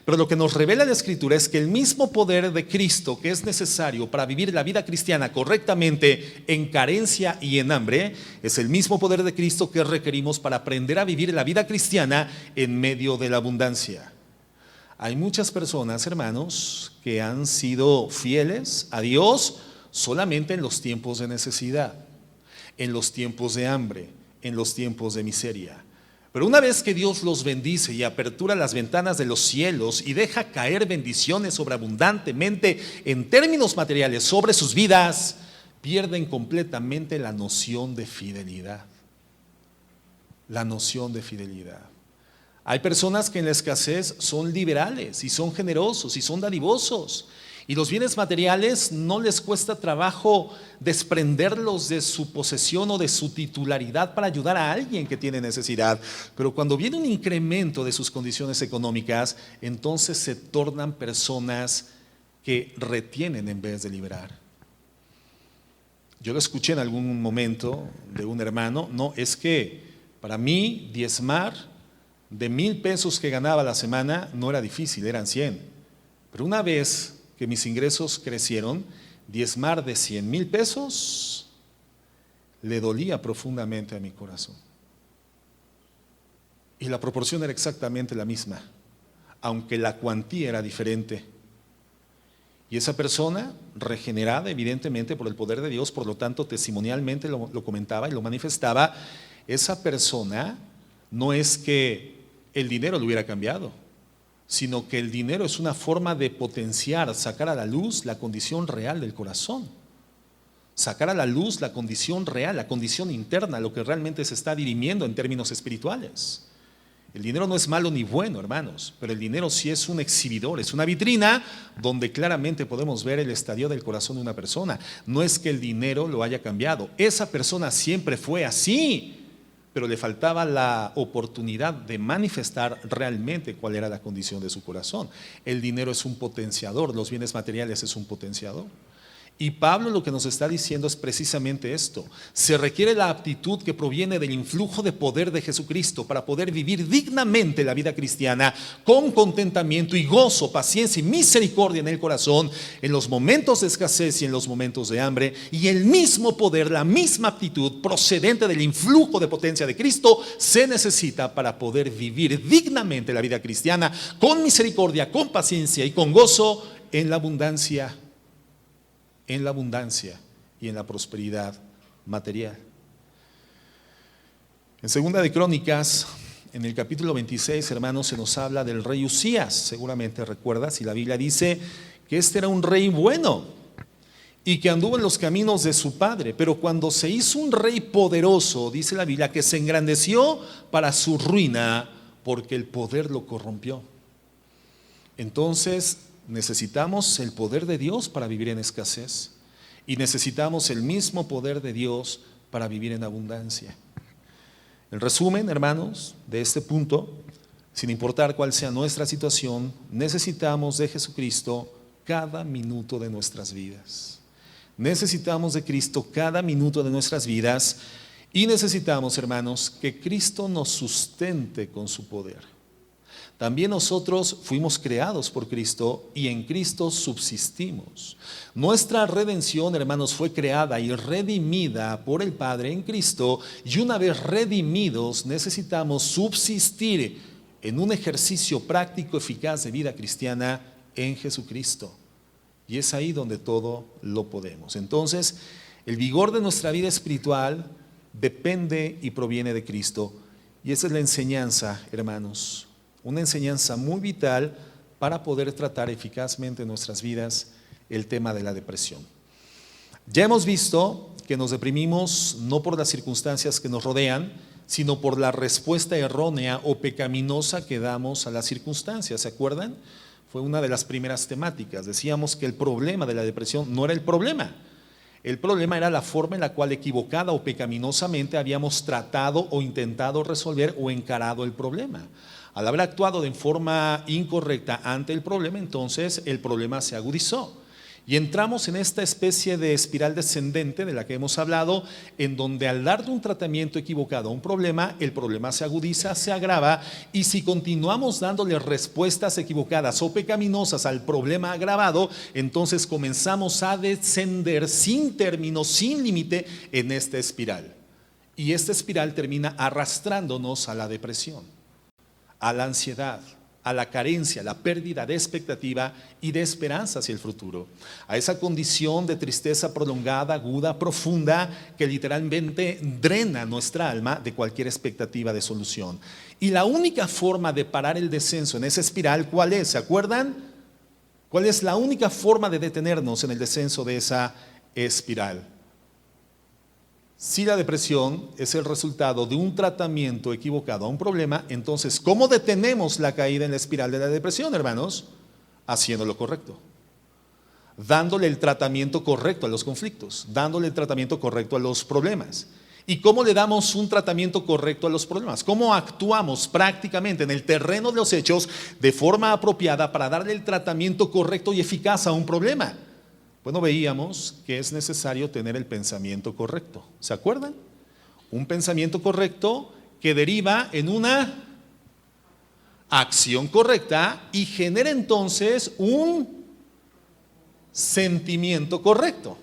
Pero lo que nos revela la Escritura es que el mismo poder de Cristo que es necesario para vivir la vida cristiana correctamente en carencia y en hambre, es el mismo poder de Cristo que requerimos para aprender a vivir la vida cristiana en medio de la abundancia. Hay muchas personas, hermanos, que han sido fieles a Dios solamente en los tiempos de necesidad, en los tiempos de hambre, en los tiempos de miseria. Pero una vez que Dios los bendice y apertura las ventanas de los cielos y deja caer bendiciones sobreabundantemente en términos materiales sobre sus vidas, pierden completamente la noción de fidelidad. La noción de fidelidad. Hay personas que en la escasez son liberales y son generosos y son dadivosos. Y los bienes materiales no les cuesta trabajo desprenderlos de su posesión o de su titularidad para ayudar a alguien que tiene necesidad. Pero cuando viene un incremento de sus condiciones económicas, entonces se tornan personas que retienen en vez de liberar. Yo lo escuché en algún momento de un hermano, no, es que para mí diezmar de 1,000 pesos que ganaba a la semana no era difícil, eran 100. Pero una vez que mis ingresos crecieron, diezmar de 100,000 pesos le dolía profundamente a mi corazón. Y la proporción era exactamente la misma, aunque la cuantía era diferente. Y esa persona, regenerada evidentemente por el poder de Dios, por lo tanto testimonialmente lo comentaba y lo manifestaba, esa persona no es que el dinero lo hubiera cambiado, sino que el dinero es una forma de potenciar, sacar a la luz la condición real del corazón, sacar a la luz la condición real, la condición interna, lo que realmente se está dirimiendo en términos espirituales. El dinero no es malo ni bueno, hermanos, pero el dinero sí es un exhibidor, es una vitrina donde claramente podemos ver el estadio del corazón de una persona. No es que el dinero lo haya cambiado, esa persona siempre fue así, pero le faltaba la oportunidad de manifestar realmente cuál era la condición de su corazón. El dinero es un potenciador, los bienes materiales es un potenciador. Y Pablo lo que nos está diciendo es precisamente esto. Se requiere la aptitud que proviene del influjo de poder de Jesucristo para poder vivir dignamente la vida cristiana con contentamiento y gozo, paciencia y misericordia en el corazón en los momentos de escasez y en los momentos de hambre. Y el mismo poder, la misma aptitud procedente del influjo de potencia de Cristo se necesita para poder vivir dignamente la vida cristiana con misericordia, con paciencia y con gozo en la abundancia y en la prosperidad material. En Segunda de Crónicas, en el capítulo 26, hermanos, se nos habla del rey Usías. Seguramente recuerdas, y la Biblia dice que este era un rey bueno y que anduvo en los caminos de su padre, pero cuando se hizo un rey poderoso, dice la Biblia, que se engrandeció para su ruina porque el poder lo corrompió. Entonces necesitamos el poder de Dios para vivir en escasez y necesitamos el mismo poder de Dios para vivir en abundancia. En resumen, hermanos, de este punto, sin importar cuál sea nuestra situación, necesitamos de Jesucristo cada minuto de nuestras vidas. Necesitamos de Cristo cada minuto de nuestras vidas y necesitamos, hermanos, que Cristo nos sustente con su poder. También nosotros fuimos creados por Cristo y en Cristo subsistimos. Nuestra redención, hermanos, fue creada y redimida por el Padre en Cristo, y una vez redimidos necesitamos subsistir en un ejercicio práctico, eficaz de vida cristiana en Jesucristo. Y es ahí donde todo lo podemos. Entonces, El vigor de nuestra vida espiritual depende y proviene de Cristo. Y esa es la enseñanza, hermanos, una enseñanza muy vital para poder tratar eficazmente en nuestras vidas el tema de la depresión. Ya hemos visto que nos deprimimos no por las circunstancias que nos rodean, sino por la respuesta errónea o pecaminosa que damos a las circunstancias. ¿Se acuerdan? Fue una de las primeras temáticas. Decíamos que el problema de la depresión no era el problema. El problema era la forma en la cual equivocada o pecaminosamente habíamos tratado o intentado resolver o encarado el problema. Al haber actuado de forma incorrecta ante el problema, entonces el problema se agudizó. Y entramos en esta especie de espiral descendente de la que hemos hablado, en donde al dar un tratamiento equivocado a un problema, el problema se agudiza, se agrava, y si continuamos dándole respuestas equivocadas o pecaminosas al problema agravado, entonces comenzamos a descender sin término, sin límite en esta espiral. Y esta espiral termina arrastrándonos a la depresión, a la ansiedad, a la carencia, a la pérdida de expectativa y de esperanza hacia el futuro, a esa condición de tristeza prolongada, aguda, profunda, que literalmente drena nuestra alma de cualquier expectativa de solución. Y la única forma de parar el descenso en esa espiral, ¿cuál es? ¿Se acuerdan? ¿Cuál es la única forma de detenernos en el descenso de esa espiral? Si la depresión es el resultado de un tratamiento equivocado a un problema, entonces, ¿cómo detenemos la caída en la espiral de la depresión, hermanos? Haciendo lo correcto, dándole el tratamiento correcto a los conflictos, dándole el tratamiento correcto a los problemas. ¿Y cómo le damos un tratamiento correcto a los problemas? ¿Cómo actuamos prácticamente en el terreno de los hechos de forma apropiada para darle el tratamiento correcto y eficaz a un problema? Bueno, veíamos que es necesario tener el pensamiento correcto. ¿Se acuerdan? Un pensamiento correcto que deriva en una acción correcta y genera entonces un sentimiento correcto.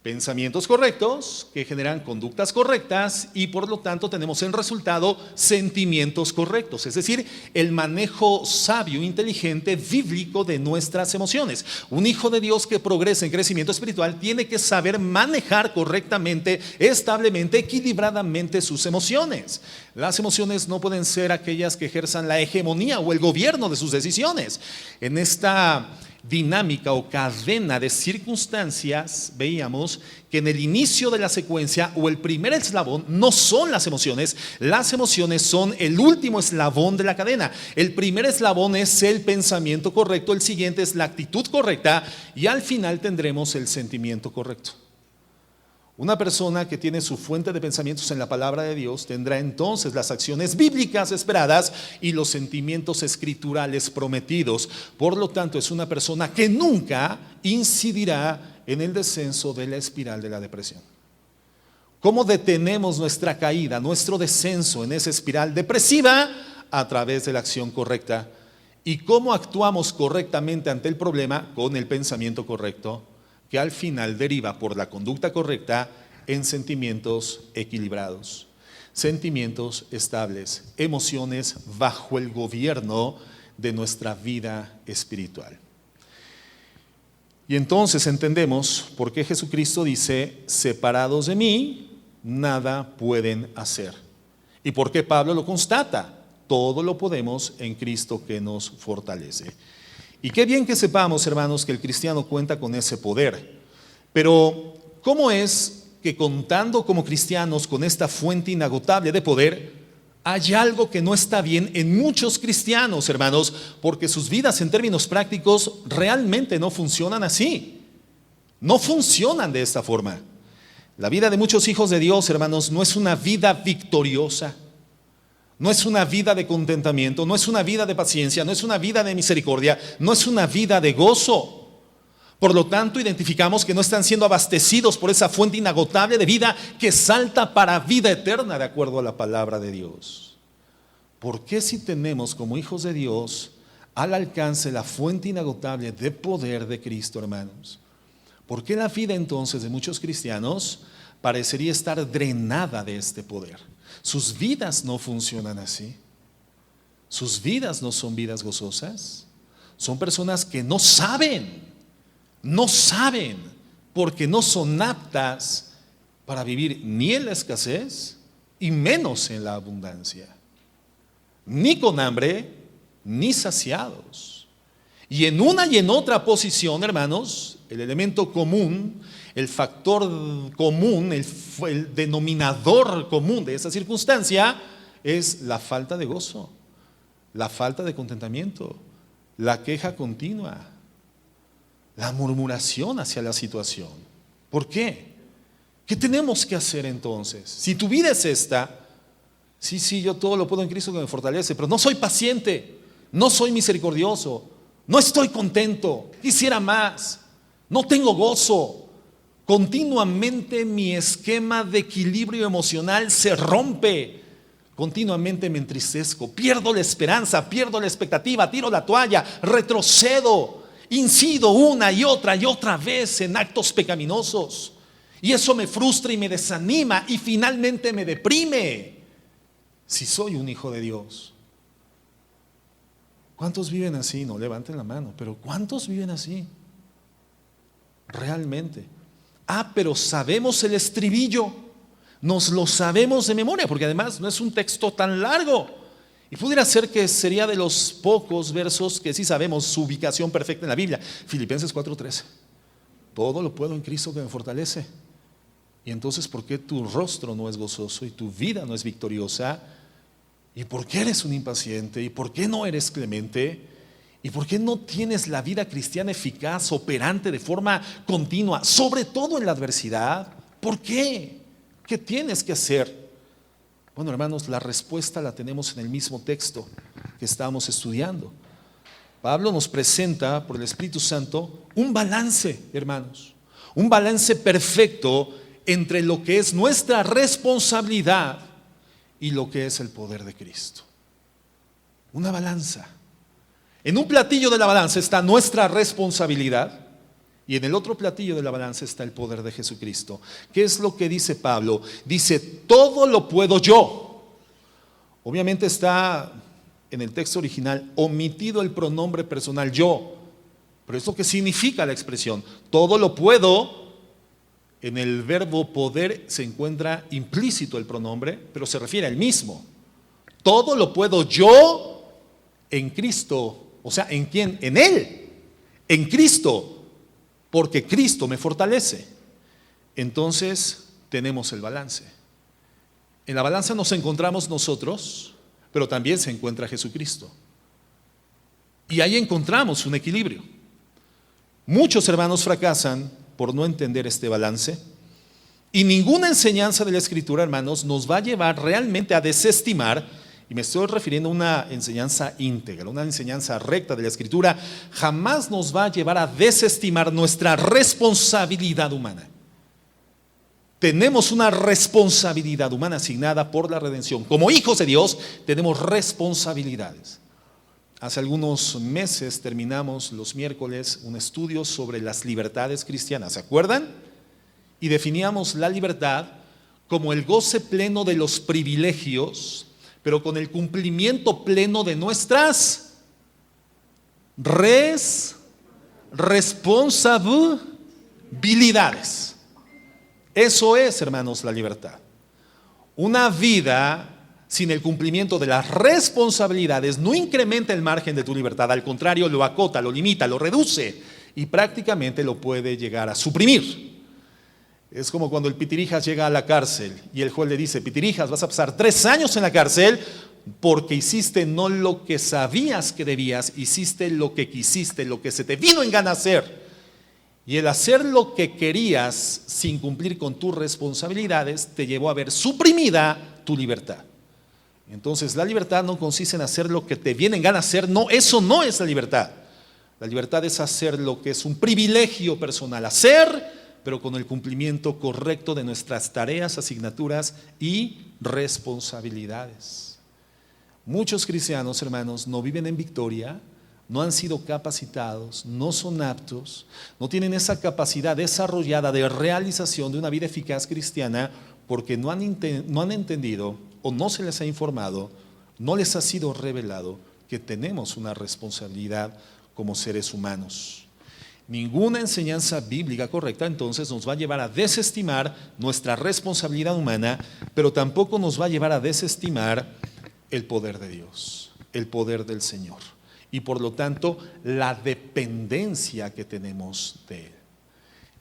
Pensamientos correctos que generan conductas correctas y por lo tanto tenemos en resultado sentimientos correctos, es decir, el manejo sabio, inteligente, bíblico de nuestras emociones. Un hijo de Dios que progresa en crecimiento espiritual tiene que saber manejar correctamente, establemente, equilibradamente sus emociones. Las emociones no pueden ser aquellas que ejerzan la hegemonía o el gobierno de sus decisiones. En esta dinámica o cadena de circunstancias, veíamos que en el inicio de la secuencia o el primer eslabón no son las emociones son el último eslabón de la cadena. El primer eslabón es el pensamiento correcto, el siguiente es la actitud correcta y al final tendremos el sentimiento correcto. Una persona que tiene su fuente de pensamientos en la palabra de Dios tendrá entonces las acciones bíblicas esperadas y los sentimientos escriturales prometidos. Por lo tanto, es una persona que nunca incidirá en el descenso de la espiral de la depresión. ¿Cómo detenemos nuestra caída, nuestro descenso en esa espiral depresiva? A través de la acción correcta. ¿Y cómo actuamos correctamente ante el problema? Con el pensamiento correcto, que al final deriva por la conducta correcta en sentimientos equilibrados, sentimientos estables, emociones bajo el gobierno de nuestra vida espiritual. Y entonces entendemos por qué Jesucristo dice, separados de mí, nada pueden hacer. Y por qué Pablo lo constata, todo lo podemos en Cristo que nos fortalece. Y qué bien que sepamos, hermanos, que el cristiano cuenta con ese poder. Pero, ¿cómo es que contando como cristianos con esta fuente inagotable de poder, hay algo que no está bien en muchos cristianos, hermanos? Porque sus vidas en términos prácticos realmente no funcionan así. No funcionan de esta forma. La vida de muchos hijos de Dios, hermanos, no es una vida victoriosa. No es una vida de contentamiento, no es una vida de paciencia, no es una vida de misericordia, no es una vida de gozo. Por lo tanto, identificamos que no están siendo abastecidos por esa fuente inagotable de vida que salta para vida eterna de acuerdo a la palabra de Dios. ¿Por qué si tenemos como hijos de Dios al alcance la fuente inagotable de poder de Cristo, hermanos? ¿Por qué la vida entonces de muchos cristianos parecería estar drenada de este poder? Sus vidas no funcionan así. Sus vidas no son vidas gozosas. Son personas que no saben, porque no son aptas para vivir ni en la escasez y menos en la abundancia, ni con hambre, ni saciados. Y en una y en otra posición, hermanos, el elemento común, el factor común, el denominador común de esa circunstancia es la falta de gozo, la falta de contentamiento, la queja continua, la murmuración hacia la situación. ¿Por qué? ¿Qué tenemos que hacer entonces? Si tu vida es esta, sí, yo todo lo puedo en Cristo que me fortalece, pero no soy paciente, no soy misericordioso, no estoy contento, quisiera más, no tengo gozo. Continuamente mi esquema de equilibrio emocional se rompe. Continuamente me entristezco, pierdo la esperanza, pierdo la expectativa, tiro la toalla, retrocedo, incido una y otra vez en actos pecaminosos. Y eso me frustra y me desanima y finalmente me deprime. Si soy un hijo de Dios. ¿Cuántos viven así? No levanten la mano, pero ¿cuántos viven así? Realmente. Pero sabemos el estribillo, nos lo sabemos de memoria, porque además no es un texto tan largo. Y pudiera ser que sería de los pocos versos que sí sabemos su ubicación perfecta en la Biblia. Filipenses 4:13. Todo lo puedo en Cristo que me fortalece. Y entonces, ¿por qué tu rostro no es gozoso y tu vida no es victoriosa? ¿Y por qué eres un impaciente? ¿Y por qué no eres clemente? ¿Y por qué no tienes la vida cristiana eficaz, operante de forma continua, sobre todo en la adversidad? ¿Por qué? ¿Qué tienes que hacer? Bueno, hermanos, la respuesta la tenemos en el mismo texto que estábamos estudiando. Pablo nos presenta por el Espíritu Santo un balance, hermanos, un balance perfecto entre lo que es nuestra responsabilidad y lo que es el poder de Cristo. Una balanza. En un platillo de la balanza está nuestra responsabilidad y en el otro platillo de la balanza está el poder de Jesucristo. ¿Qué es lo que dice Pablo? Dice, todo lo puedo yo. Obviamente está en el texto original omitido el pronombre personal yo. Pero ¿esto qué significa la expresión? Todo lo puedo. En el verbo poder se encuentra implícito el pronombre, pero se refiere al mismo. Todo lo puedo yo en Cristo. O sea, ¿en quién? En Él, en Cristo, porque Cristo me fortalece. Entonces tenemos el balance. En la balanza nos encontramos nosotros, pero también se encuentra Jesucristo. Y ahí encontramos un equilibrio. Muchos hermanos fracasan por no entender este balance, y ninguna enseñanza de la Escritura, hermanos, nos va a llevar realmente a desestimar, y me estoy refiriendo a una enseñanza íntegra, una enseñanza recta de la Escritura, jamás nos va a llevar a desestimar nuestra responsabilidad humana. Tenemos una responsabilidad humana asignada por la redención. Como hijos de Dios tenemos responsabilidades. Hace algunos meses terminamos los miércoles un estudio sobre las libertades cristianas, ¿se acuerdan? Y definíamos la libertad como el goce pleno de los privilegios, pero con el cumplimiento pleno de nuestras responsabilidades. Eso es, hermanos, la libertad. Una vida sin el cumplimiento de las responsabilidades no incrementa el margen de tu libertad, al contrario, lo acota, lo limita, lo reduce y prácticamente lo puede llegar a suprimir. Es como cuando el Pitirijas llega a la cárcel y el juez le dice, Pitirijas, vas a pasar 3 años en la cárcel porque hiciste no lo que sabías que debías, hiciste lo que quisiste, lo que se te vino en gana hacer. Y el hacer lo que querías sin cumplir con tus responsabilidades te llevó a ver suprimida tu libertad. Entonces la libertad no consiste en hacer lo que te viene en gana hacer, no, eso no es la libertad. La libertad es hacer lo que es un privilegio personal, hacer, pero con el cumplimiento correcto de nuestras tareas, asignaturas y responsabilidades. Muchos cristianos, hermanos, no viven en victoria, no han sido capacitados, no son aptos, no tienen esa capacidad desarrollada de realización de una vida eficaz cristiana porque no han entendido o no se les ha informado, no les ha sido revelado que tenemos una responsabilidad como seres humanos. Ninguna enseñanza bíblica correcta entonces nos va a llevar a desestimar nuestra responsabilidad humana, pero tampoco nos va a llevar a desestimar el poder de Dios, el poder del Señor y por lo tanto la dependencia que tenemos de Él.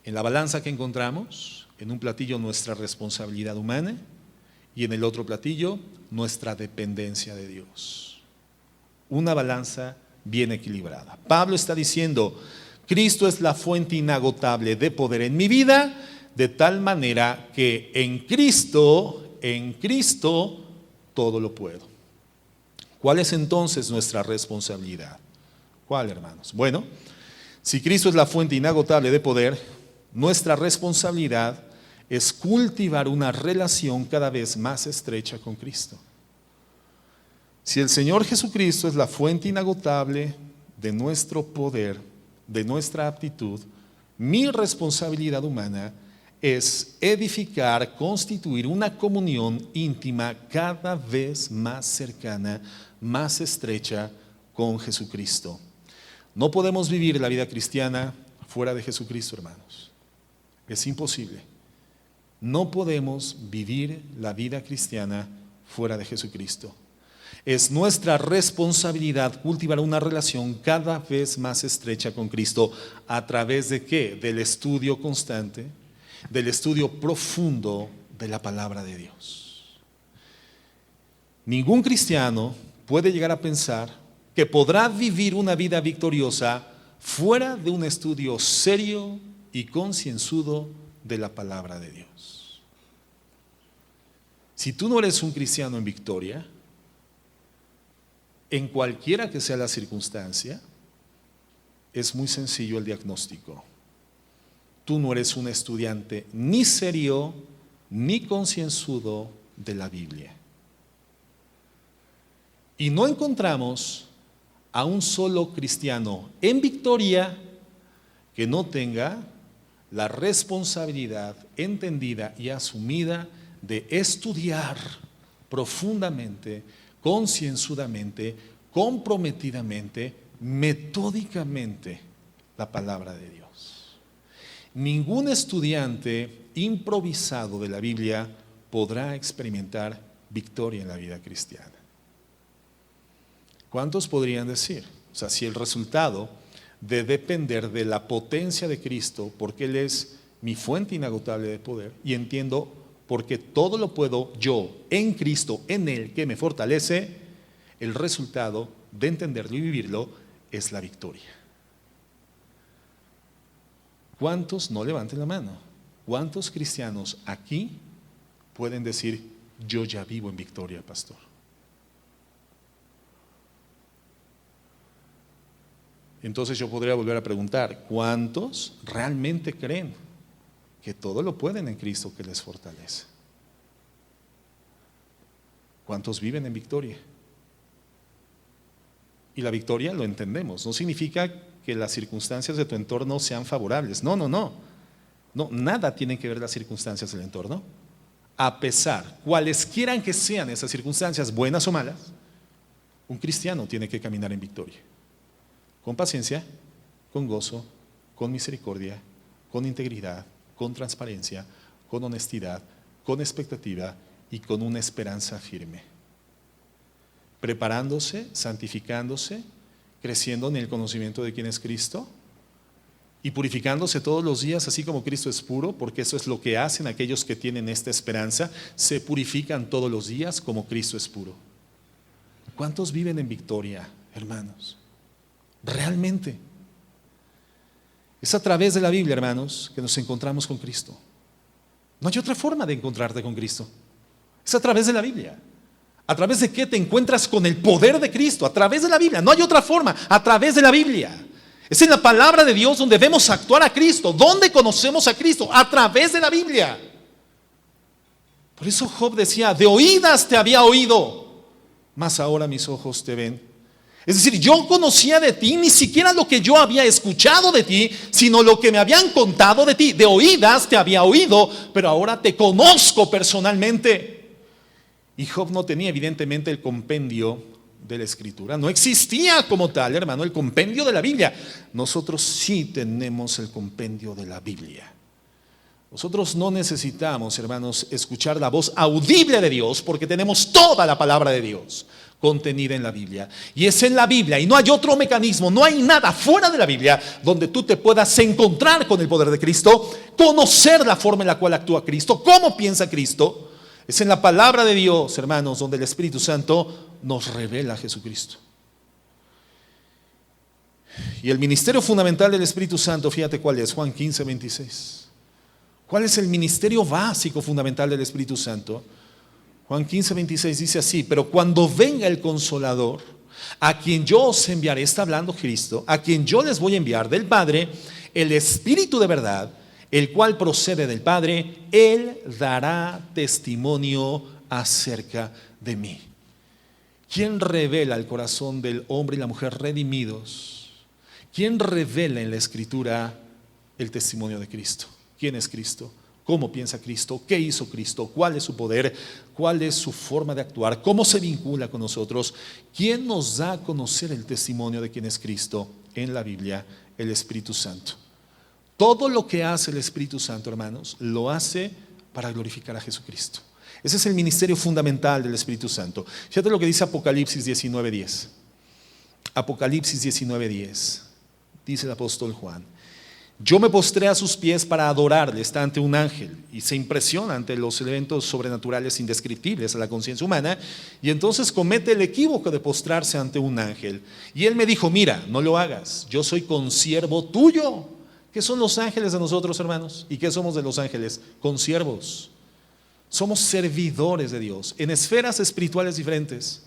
En la balanza que encontramos, en un platillo nuestra responsabilidad humana y en el otro platillo nuestra dependencia de Dios. Una balanza bien equilibrada. Pablo está diciendo: Cristo es la fuente inagotable de poder en mi vida, de tal manera que en Cristo, todo lo puedo. ¿Cuál es entonces nuestra responsabilidad? ¿Cuál, hermanos? Bueno, si Cristo es la fuente inagotable de poder, nuestra responsabilidad es cultivar una relación cada vez más estrecha con Cristo. Si el Señor Jesucristo es la fuente inagotable de nuestro poder, de nuestra aptitud, mi responsabilidad humana es edificar, constituir una comunión íntima cada vez más cercana, más estrecha con Jesucristo. No podemos vivir la vida cristiana fuera de Jesucristo, hermanos. Es imposible. No podemos vivir la vida cristiana fuera de Jesucristo. Es nuestra responsabilidad cultivar una relación cada vez más estrecha con Cristo. ¿A través de qué? Del estudio constante, del estudio profundo de la palabra de Dios. Ningún cristiano puede llegar a pensar que podrá vivir una vida victoriosa fuera de un estudio serio y concienzudo de la palabra de Dios. Si tú no eres un cristiano en victoria, en cualquiera que sea la circunstancia, es muy sencillo el diagnóstico. Tú no eres un estudiante ni serio ni concienzudo de la Biblia. Y no encontramos a un solo cristiano en victoria que no tenga la responsabilidad entendida y asumida de estudiar profundamente, concienzudamente, comprometidamente, metódicamente la palabra de Dios. Ningún estudiante improvisado de la Biblia podrá experimentar victoria en la vida cristiana. ¿Cuántos podrían decir? O sea, si el resultado de depender de la potencia de Cristo, porque Él es mi fuente inagotable de poder, y entiendo porque todo lo puedo yo en Cristo, en Él que me fortalece, el resultado de entenderlo y vivirlo es la victoria. ¿Cuántos, no levanten la mano, cuántos cristianos aquí pueden decir: yo ya vivo en victoria, pastor? Entonces yo podría volver a preguntar: ¿cuántos realmente creen que todo lo pueden en Cristo que les fortalece? ¿Cuántos viven en victoria? Y la victoria, lo entendemos, no significa que las circunstancias de tu entorno sean favorables. No, nada tienen que ver las circunstancias del entorno. A pesar, cualesquiera que sean esas circunstancias, buenas o malas, un cristiano tiene que caminar en victoria. Con paciencia, con gozo, con misericordia, con integridad, con transparencia, con honestidad, con expectativa y con una esperanza firme. Preparándose, santificándose, creciendo en el conocimiento de quién es Cristo y purificándose todos los días, así como Cristo es puro, porque eso es lo que hacen aquellos que tienen esta esperanza, se purifican todos los días como Cristo es puro. ¿Cuántos viven en victoria, hermanos? Realmente. Es a través de la Biblia, hermanos, que nos encontramos con Cristo. No hay otra forma de encontrarte con Cristo. Es a través de la Biblia. ¿A través de qué te encuentras con el poder de Cristo? A través de la Biblia. No hay otra forma. A través de la Biblia. Es en la palabra de Dios donde vemos actuar a Cristo. ¿Dónde conocemos a Cristo? A través de la Biblia. Por eso Job decía: de oídas te había oído, mas ahora mis ojos te ven. Es decir, yo conocía de ti ni siquiera lo que yo había escuchado de ti, sino lo que me habían contado de ti. De oídas te había oído, pero ahora te conozco personalmente. Y Job no tenía evidentemente el compendio de la Escritura. No existía como tal, hermano, el compendio de la Biblia. Nosotros sí tenemos el compendio de la Biblia. Nosotros no necesitamos, hermanos, escuchar la voz audible de Dios porque tenemos toda la palabra de Dios contenida en la Biblia. Y es en la Biblia y no hay otro mecanismo, no hay nada fuera de la Biblia donde tú te puedas encontrar con el poder de Cristo, conocer la forma en la cual actúa Cristo, cómo piensa Cristo. Es en la palabra de Dios, hermanos, donde el Espíritu Santo nos revela a Jesucristo. Y el ministerio fundamental del Espíritu Santo, fíjate cuál es, Juan 15, 26. ¿Cuál es el ministerio básico fundamental del Espíritu Santo? Juan 15, 26 dice así: pero cuando venga el Consolador, a quien yo os enviaré, está hablando Cristo, a quien yo les voy a enviar del Padre, el Espíritu de verdad, el cual procede del Padre, Él dará testimonio acerca de mí. ¿Quién revela el corazón del hombre y la mujer redimidos? ¿Quién revela en la Escritura el testimonio de Cristo? ¿Quién es Cristo? ¿Cómo piensa Cristo? ¿Qué hizo Cristo? ¿Cuál es su poder? ¿Cuál es su forma de actuar? ¿Cómo se vincula con nosotros? ¿Quién nos da a conocer el testimonio de quién es Cristo? En la Biblia, el Espíritu Santo. Todo lo que hace el Espíritu Santo, hermanos, lo hace para glorificar a Jesucristo. Ese es el ministerio fundamental del Espíritu Santo. Fíjate lo que dice Apocalipsis 19:10. Apocalipsis 19:10. Dice el apóstol Juan: yo me postré a sus pies para adorarle. Está ante un ángel y se impresiona ante los eventos sobrenaturales indescriptibles a la conciencia humana, y entonces comete el equívoco de postrarse ante un ángel. Y él me dijo: mira, no lo hagas, yo soy consiervo tuyo. ¿Qué son los ángeles de nosotros, hermanos? ¿Y qué somos de los ángeles? Consiervos. Somos servidores de Dios en esferas espirituales diferentes,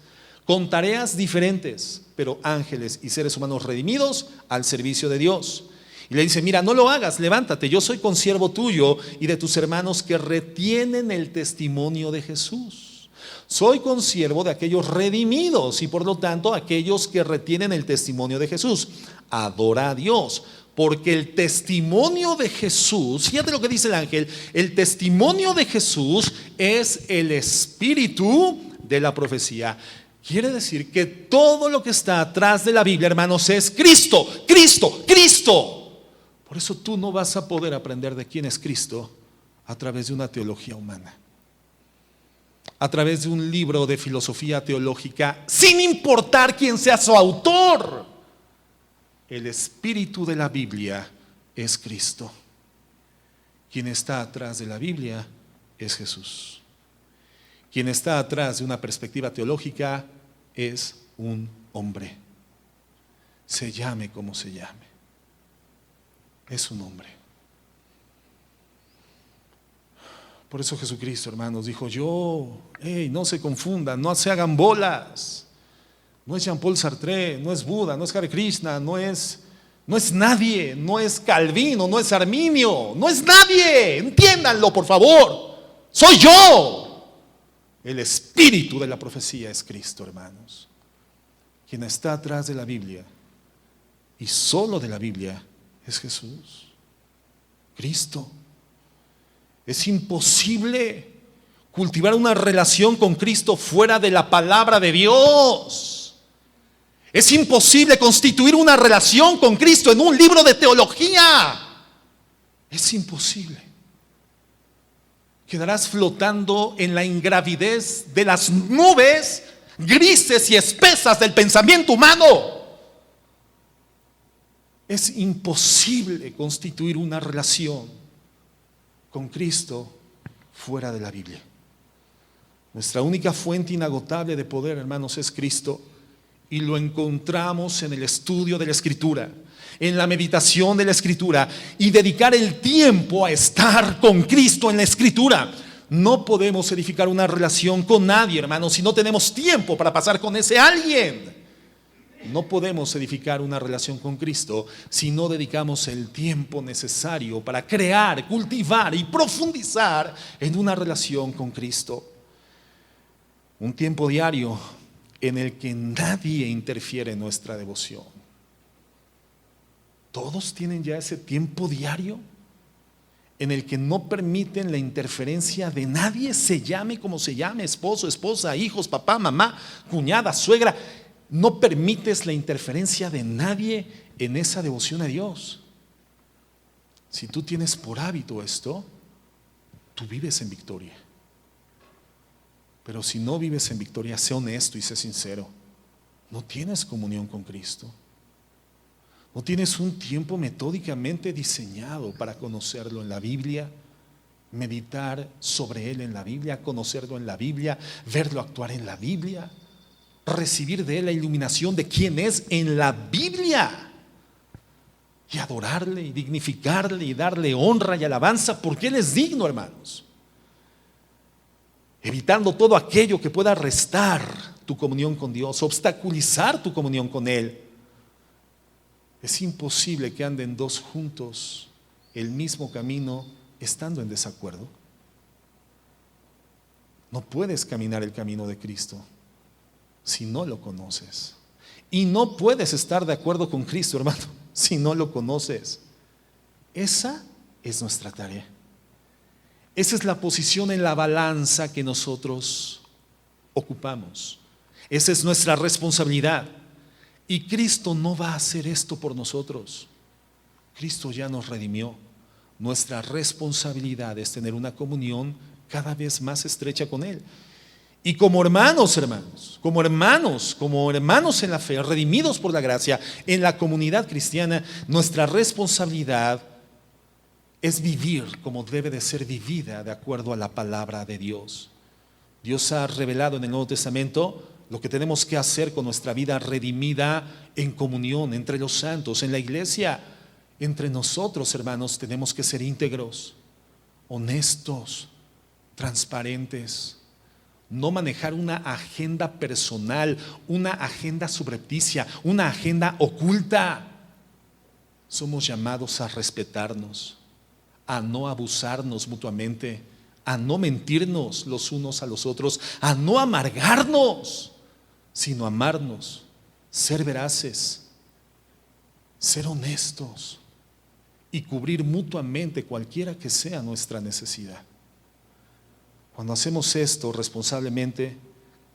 con tareas diferentes, pero ángeles y seres humanos redimidos al servicio de Dios. Y le dice: mira, no lo hagas, levántate, yo soy consiervo tuyo y de tus hermanos que retienen el testimonio de Jesús. Soy consiervo de aquellos redimidos y por lo tanto aquellos que retienen el testimonio de Jesús. Adora a Dios, porque el testimonio de Jesús, fíjate lo que dice el ángel, el testimonio de Jesús es el espíritu de la profecía. Quiere decir que todo lo que está atrás de la Biblia, hermanos, es Cristo, Cristo, Cristo. Por eso tú no vas a poder aprender de quién es Cristo a través de una teología humana, a través de un libro de filosofía teológica, sin importar quién sea su autor. El espíritu de la Biblia es Cristo. Quien está atrás de la Biblia es Jesús. Quien está atrás de una perspectiva teológica es un hombre. Se llame como se llame. Es un hombre. Por eso Jesucristo, hermanos, dijo: no se confundan, no se hagan bolas. No es Jean-Paul Sartre, no es Buda, no es Hare Krishna, no es nadie, no es Calvino, no es Arminio, no es nadie. Entiéndanlo, por favor. Soy yo. El espíritu de la profecía es Cristo, hermanos. Quien está atrás de la Biblia y solo de la Biblia es Jesús, Cristo. Es imposible cultivar una relación con Cristo fuera de la palabra de Dios. Es imposible constituir una relación con Cristo en un libro de teología. Es imposible. Quedarás flotando en la ingravidez de las nubes grises y espesas del pensamiento humano. Es imposible constituir una relación con Cristo fuera de la Biblia. Nuestra única fuente inagotable de poder, hermanos, es Cristo, y lo encontramos en el estudio de la Escritura, en la meditación de la Escritura, y dedicar el tiempo a estar con Cristo en la Escritura. No podemos edificar una relación con nadie, hermanos, si no tenemos tiempo para pasar con ese alguien. No podemos edificar una relación con Cristo si no dedicamos el tiempo necesario para crear, cultivar y profundizar en una relación con Cristo. Un tiempo diario en el que nadie interfiere en nuestra devoción. ¿Todos tienen ya ese tiempo diario en el que no permiten la interferencia de nadie, se llame como se llame, esposo, esposa, hijos, papá, mamá, cuñada, suegra? No permites la interferencia de nadie en esa devoción a Dios. Si tú tienes por hábito esto, tú vives en victoria. Pero si no vives en victoria, sé honesto y sé sincero. No tienes comunión con Cristo. No tienes un tiempo metódicamente diseñado para conocerlo en la Biblia, meditar sobre Él en la Biblia, conocerlo en la Biblia, verlo actuar en la Biblia, recibir de Él la iluminación de quién es en la Biblia y adorarle y dignificarle y darle honra y alabanza porque Él es digno, hermanos. Evitando todo aquello que pueda restar tu comunión con Dios, obstaculizar tu comunión con Él. Es imposible que anden dos juntos el mismo camino estando en desacuerdo. No puedes caminar el camino de Cristo si no lo conoces. Y no puedes estar de acuerdo con Cristo, hermano, si no lo conoces. Esa es nuestra tarea. Esa es la posición en la balanza que nosotros ocupamos. Esa es nuestra responsabilidad. Y Cristo no va a hacer esto por nosotros. Cristo ya nos redimió. Nuestra responsabilidad es tener una comunión cada vez más estrecha con Él. Y como hermanos en la fe, redimidos por la gracia, en la comunidad cristiana, nuestra responsabilidad es vivir como debe de ser vivida de acuerdo a la palabra de Dios. Dios ha revelado en el Nuevo Testamento lo que tenemos que hacer con nuestra vida redimida en comunión entre los santos, en la iglesia. Entre nosotros, hermanos, tenemos que ser íntegros, honestos, transparentes. No manejar una agenda personal, una agenda subrepticia, una agenda oculta. Somos llamados a respetarnos, a no abusarnos mutuamente, a no mentirnos los unos a los otros, a no amargarnos, sino amarnos, ser veraces, ser honestos y cubrir mutuamente cualquiera que sea nuestra necesidad. Cuando hacemos esto responsablemente,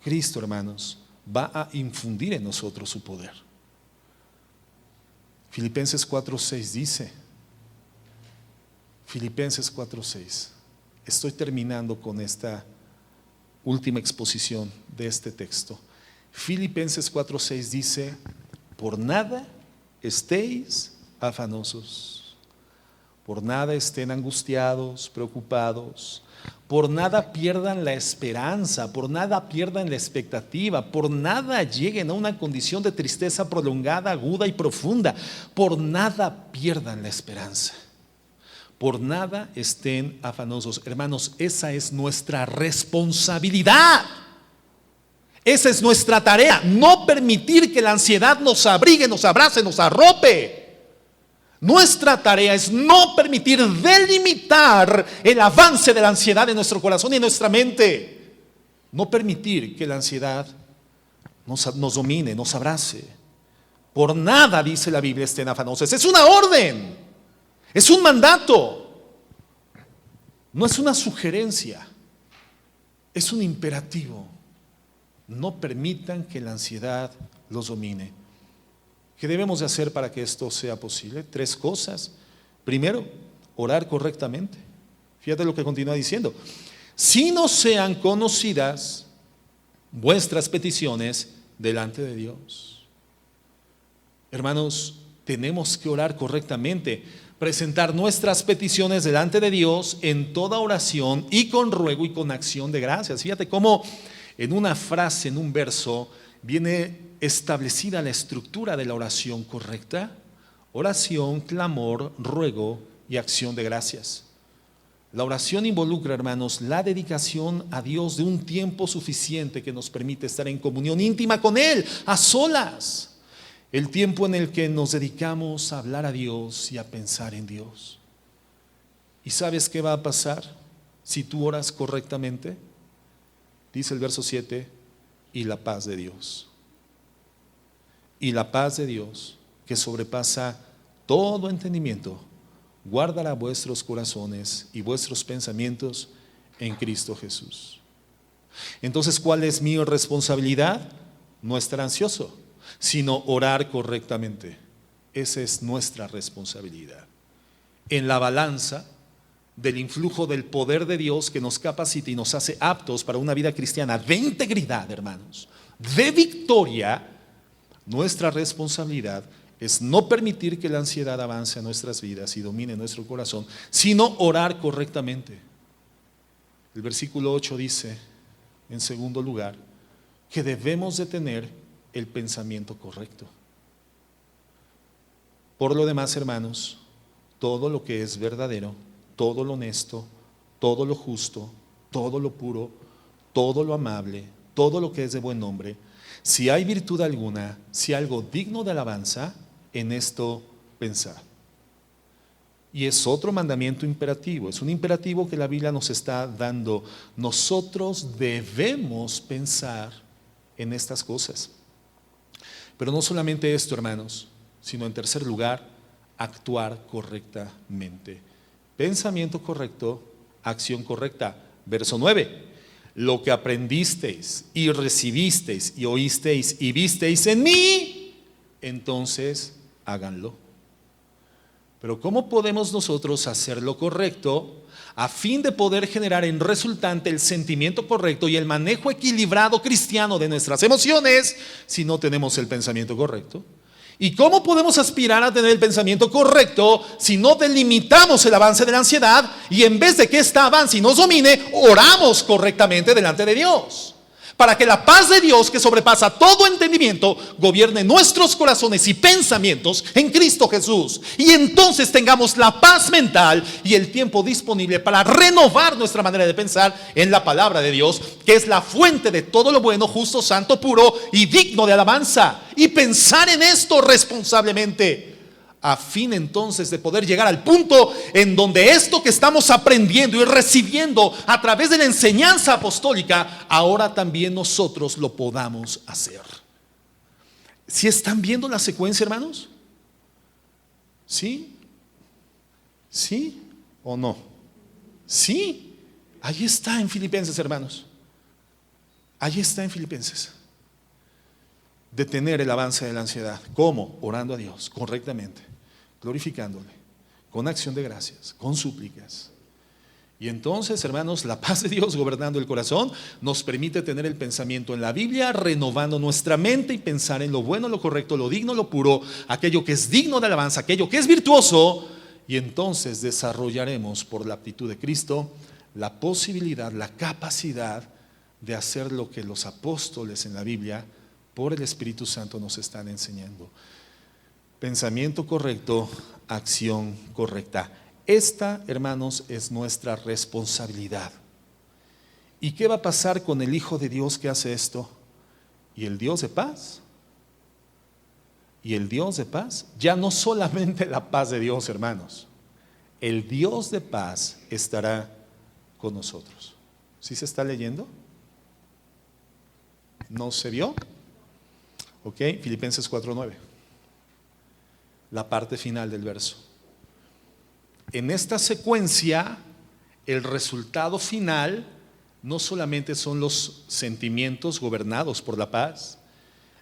Cristo, hermanos, va a infundir en nosotros su poder. Filipenses 4:6 dice, Filipenses 4:6, estoy terminando con esta última exposición de este texto. Filipenses 4:6 dice, por nada estéis afanosos, por nada estén angustiados, preocupados, por nada pierdan la esperanza, por nada pierdan la expectativa, por nada lleguen a una condición de tristeza prolongada, aguda y profunda, por nada pierdan la esperanza, por nada estén afanosos. Hermanos, esa es nuestra responsabilidad, esa es nuestra tarea, no permitir que la ansiedad nos abrigue, nos abrace, nos arrope. Nuestra tarea es no permitir delimitar el avance de la ansiedad en nuestro corazón y en nuestra mente. No permitir que la ansiedad nos domine, nos abrace. Por nada, dice la Biblia, estén afanosos. Es una orden, es un mandato, no es una sugerencia, es un imperativo. No permitan que la ansiedad los domine. ¿Qué debemos de hacer para que esto sea posible? 3 cosas. Primero, orar correctamente. Fíjate lo que continúa diciendo. Si no sean conocidas vuestras peticiones delante de Dios. Hermanos, tenemos que orar correctamente, presentar nuestras peticiones delante de Dios en toda oración y con ruego y con acción de gracias. Fíjate cómo en una frase, en un verso, viene establecida la estructura de la oración correcta: oración, clamor, ruego y acción de gracias. La oración involucra, hermanos, la dedicación a Dios de un tiempo suficiente que nos permite estar en comunión íntima con Él, a solas. El tiempo en el que nos dedicamos a hablar a Dios y a pensar en Dios. ¿Y sabes qué va a pasar si tú oras correctamente? Dice el verso 7, y la paz de Dios. Y la paz de Dios, que sobrepasa todo entendimiento, guardará vuestros corazones y vuestros pensamientos en Cristo Jesús. Entonces, ¿cuál es mi responsabilidad? No estar ansioso. sino orar correctamente. Esa es nuestra responsabilidad. En la balanza del influjo del poder de Dios que nos capacita y nos hace aptos para una vida cristiana de integridad, hermanos, de victoria, nuestra responsabilidad es no permitir que la ansiedad avance a nuestras vidas y domine nuestro corazón, sino orar correctamente. El versículo 8 dice, en segundo lugar, que debemos de tener el pensamiento correcto. Por lo demás, hermanos, todo lo que es verdadero, todo lo honesto, todo lo justo, todo lo puro, todo lo amable, todo lo que es de buen nombre, si hay virtud alguna, si algo digno de alabanza, en esto pensar. Y es otro mandamiento imperativo, es un imperativo que la Biblia nos está dando. Nosotros debemos pensar en estas cosas. Pero no solamente esto, hermanos, sino en tercer lugar, actuar correctamente. Pensamiento correcto, acción correcta. Verso 9. Lo que aprendisteis y recibisteis y oísteis y visteis en mí, entonces háganlo. Pero ¿cómo podemos nosotros hacer lo correcto a fin de poder generar en resultante el sentimiento correcto y el manejo equilibrado cristiano de nuestras emociones si no tenemos el pensamiento correcto? ¿Y cómo podemos aspirar a tener el pensamiento correcto si no delimitamos el avance de la ansiedad y en vez de que esta avance y nos domine, oramos correctamente delante de Dios? Para que la paz de Dios, que sobrepasa todo entendimiento, gobierne nuestros corazones y pensamientos en Cristo Jesús. Y entonces tengamos la paz mental y el tiempo disponible para renovar nuestra manera de pensar en la palabra de Dios, que es la fuente de todo lo bueno, justo, santo, puro y digno de alabanza. Y pensar en esto responsablemente, a fin entonces de poder llegar al punto en donde esto que estamos aprendiendo y recibiendo a través de la enseñanza apostólica, ahora también nosotros lo podamos hacer. ¿Sí están viendo la secuencia, hermanos? ¿Sí? ¿Sí o no? Sí. Ahí está en Filipenses, hermanos. Ahí está en Filipenses. Detener el avance de la ansiedad. ¿Cómo? Orando a Dios correctamente, glorificándole, con acción de gracias, con súplicas. Y entonces, hermanos, la paz de Dios gobernando el corazón nos permite tener el pensamiento en la Biblia, renovando nuestra mente y pensar en lo bueno, lo correcto, lo digno, lo puro, aquello que es digno de alabanza, aquello que es virtuoso. Y entonces desarrollaremos por la aptitud de Cristo la posibilidad, la capacidad de hacer lo que los apóstoles en la Biblia por el Espíritu Santo nos están enseñando. Pensamiento correcto, acción correcta. Esta, hermanos, es nuestra responsabilidad. ¿Y qué va a pasar con el Hijo de Dios que hace esto? ¿Y el Dios de paz? ¿Y el Dios de paz? Ya no solamente la paz de Dios, hermanos. El Dios de paz estará con nosotros. ¿Sí se está leyendo? ¿No se vio? Ok, Filipenses 4:9. La parte final del verso. En esta secuencia, el resultado final no solamente son los sentimientos gobernados por la paz,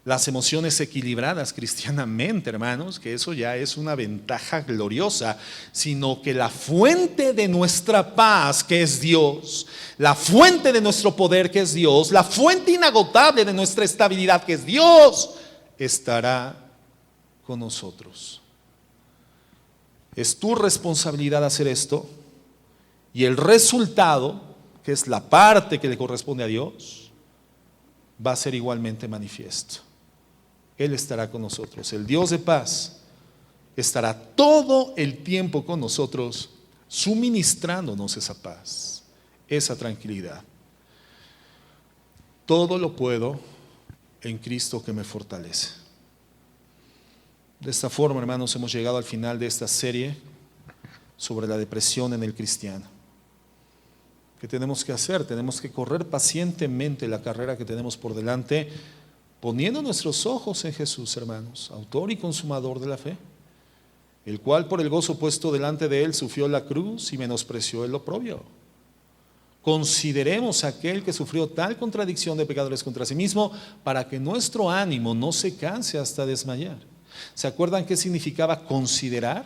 las emociones equilibradas cristianamente, hermanos, que eso ya es una ventaja gloriosa, sino que la fuente de nuestra paz, que es Dios, la fuente de nuestro poder, que es Dios, la fuente inagotable de nuestra estabilidad, que es Dios, estará con nosotros. Es tu responsabilidad hacer esto, y el resultado, que es la parte que le corresponde a Dios, va a ser igualmente manifiesto. Él estará con nosotros. El Dios de paz estará todo el tiempo con nosotros, suministrándonos esa paz, esa tranquilidad. Todo lo puedo en Cristo que me fortalece. De esta forma, hermanos, hemos llegado al final de esta serie sobre la depresión en el cristiano. ¿Qué tenemos que hacer? Tenemos que correr pacientemente la carrera que tenemos por delante, poniendo nuestros ojos en Jesús, hermanos, autor y consumador de la fe, el cual por el gozo puesto delante de él sufrió la cruz y menospreció el oprobio, Consideremos a aquel que sufrió tal contradicción de pecadores contra sí mismo, para que nuestro ánimo no se canse hasta desmayar. ¿Se acuerdan qué significaba considerar?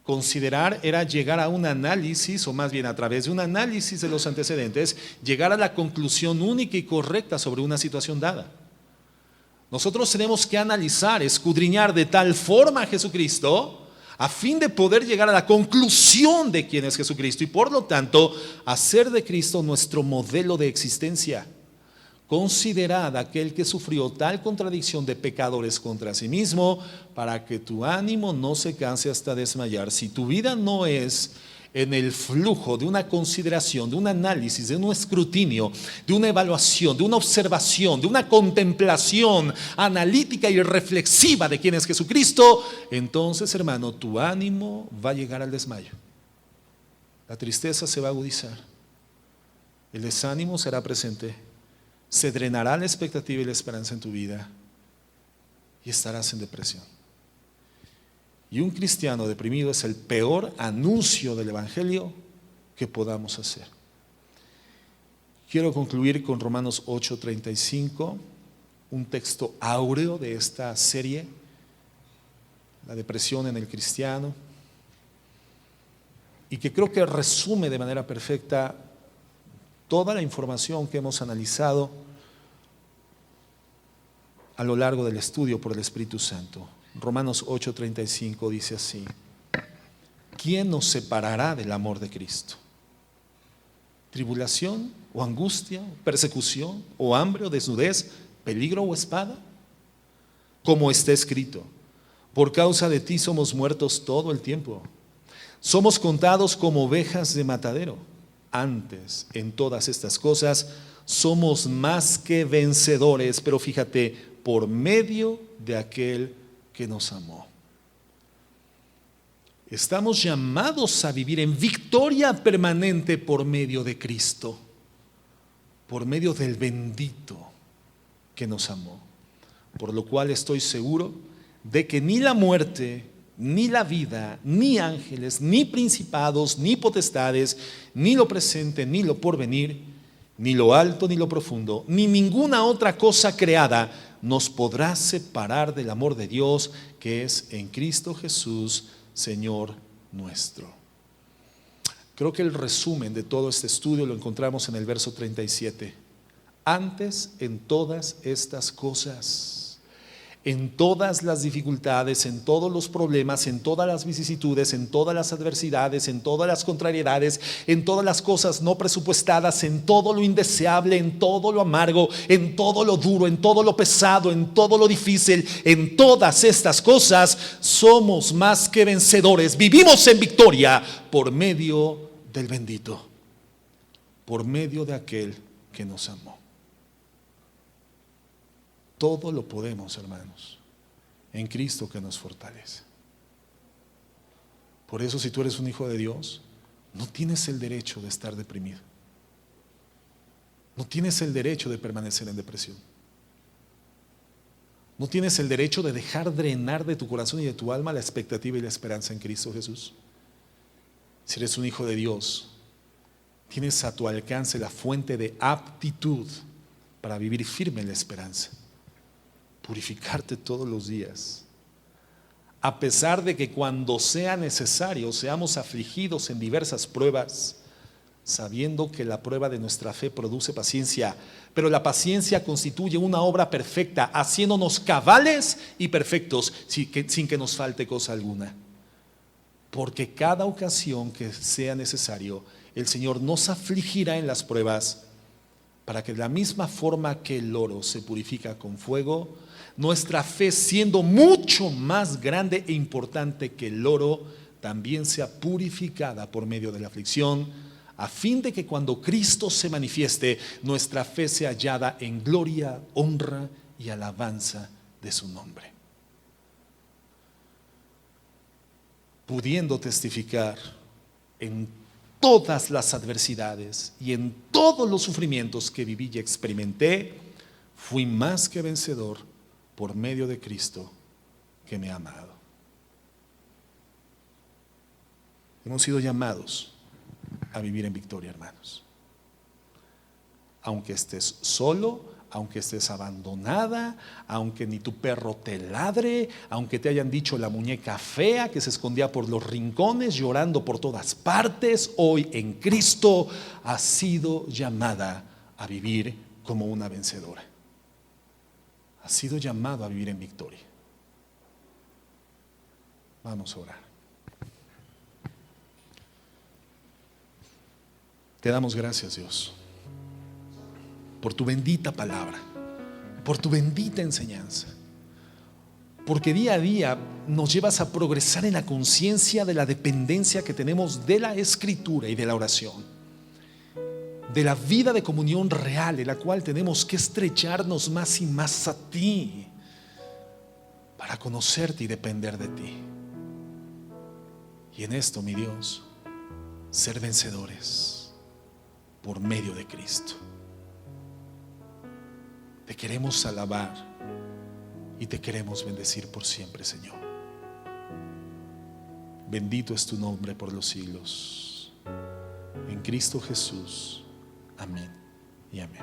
Considerar era llegar a un análisis, o más bien a través de un análisis de los antecedentes, llegar a la conclusión única y correcta sobre una situación dada. Nosotros tenemos que analizar, escudriñar de tal forma a Jesucristo, a fin de poder llegar a la conclusión de quién es Jesucristo y por lo tanto hacer de Cristo nuestro modelo de existencia. Considerad aquel que sufrió tal contradicción de pecadores contra sí mismo, para que tu ánimo no se canse hasta desmayar. Si tu vida no es en el flujo de una consideración, de un análisis, de un escrutinio, de una evaluación, de una observación, de una contemplación analítica y reflexiva de quién es Jesucristo, entonces, hermano, tu ánimo va a llegar al desmayo. La tristeza se va a agudizar, el desánimo será presente, se drenará la expectativa y la esperanza en tu vida y estarás en depresión. Y un cristiano deprimido es el peor anuncio del evangelio que podamos hacer. Quiero concluir con Romanos 8:35, un texto áureo de esta serie, la depresión en el cristiano, y que creo que resume de manera perfecta toda la información que hemos analizado a lo largo del estudio por el Espíritu Santo. Romanos 8:35 dice así: ¿quién nos separará del amor de Cristo? ¿Tribulación o angustia, persecución o hambre o desnudez, peligro o espada? Como está escrito: por causa de ti somos muertos todo el tiempo, somos contados como ovejas de matadero. Antes, en todas estas cosas, somos más que vencedores, pero fíjate, por medio de aquel que nos amó. Estamos llamados a vivir en victoria permanente por medio de Cristo, por medio del bendito que nos amó. Por lo cual estoy seguro de que ni la muerte, ni la vida, ni ángeles, ni principados, ni potestades, ni lo presente, ni lo porvenir, ni lo alto, ni lo profundo, ni ninguna otra cosa creada nos podrá separar del amor de Dios que es en Cristo Jesús, Señor nuestro. Creo que el resumen de todo este estudio lo encontramos en el verso 37. Antes, en todas estas cosas, en todas las dificultades, en todos los problemas, en todas las vicisitudes, en todas las adversidades, en todas las contrariedades, en todas las cosas no presupuestadas, en todo lo indeseable, en todo lo amargo, en todo lo duro, en todo lo pesado, en todo lo difícil, en todas estas cosas somos más que vencedores. Vivimos en victoria por medio del bendito, por medio de aquel que nos amó. Todo lo podemos, hermanos, en Cristo que nos fortalece. Por eso, si tú eres un hijo de Dios, no tienes el derecho de estar deprimido. No tienes el derecho de permanecer en depresión. No tienes el derecho de dejar drenar de tu corazón y de tu alma la expectativa y la esperanza en Cristo Jesús. Si eres un hijo de Dios, tienes a tu alcance la fuente de aptitud para vivir firme en la esperanza. Purificarte todos los días, a pesar de que cuando sea necesario seamos afligidos en diversas pruebas, sabiendo que la prueba de nuestra fe produce paciencia, pero la paciencia constituye una obra perfecta, haciéndonos cabales y perfectos sin que nos falte cosa alguna. Porque cada ocasión que sea necesario, el Señor nos afligirá en las pruebas, para que de la misma forma que el oro se purifica con fuego, nuestra fe, siendo mucho más grande e importante que el oro, también sea purificada por medio de la aflicción, a fin de que cuando Cristo se manifieste, nuestra fe sea hallada en gloria, honra y alabanza de su nombre. Pudiendo testificar en todas las adversidades y en todos los sufrimientos que viví y experimenté, fui más que vencedor por medio de Cristo que me ha amado. Hemos sido llamados a vivir en victoria, hermanos. aunque estés solo, aunque estés abandonada, aunque ni tu perro te ladre, aunque te hayan dicho la muñeca fea que se escondía por los rincones, llorando por todas partes, hoy en Cristo has sido llamada a vivir como una vencedora. Has sido llamado a vivir en victoria. Vamos a orar. Te damos gracias, Dios, por tu bendita palabra, por tu bendita enseñanza, porque día a día nos llevas a progresar en la conciencia de la dependencia que tenemos de la Escritura y de la oración, de la vida de comunión real en la cual tenemos que estrecharnos más y más a ti para conocerte y depender de ti. Y en esto, mi Dios, ser vencedores por medio de Cristo. Te queremos alabar y te queremos bendecir por siempre, Señor. Bendito es tu nombre por los siglos. En Cristo Jesús. Amén y amén.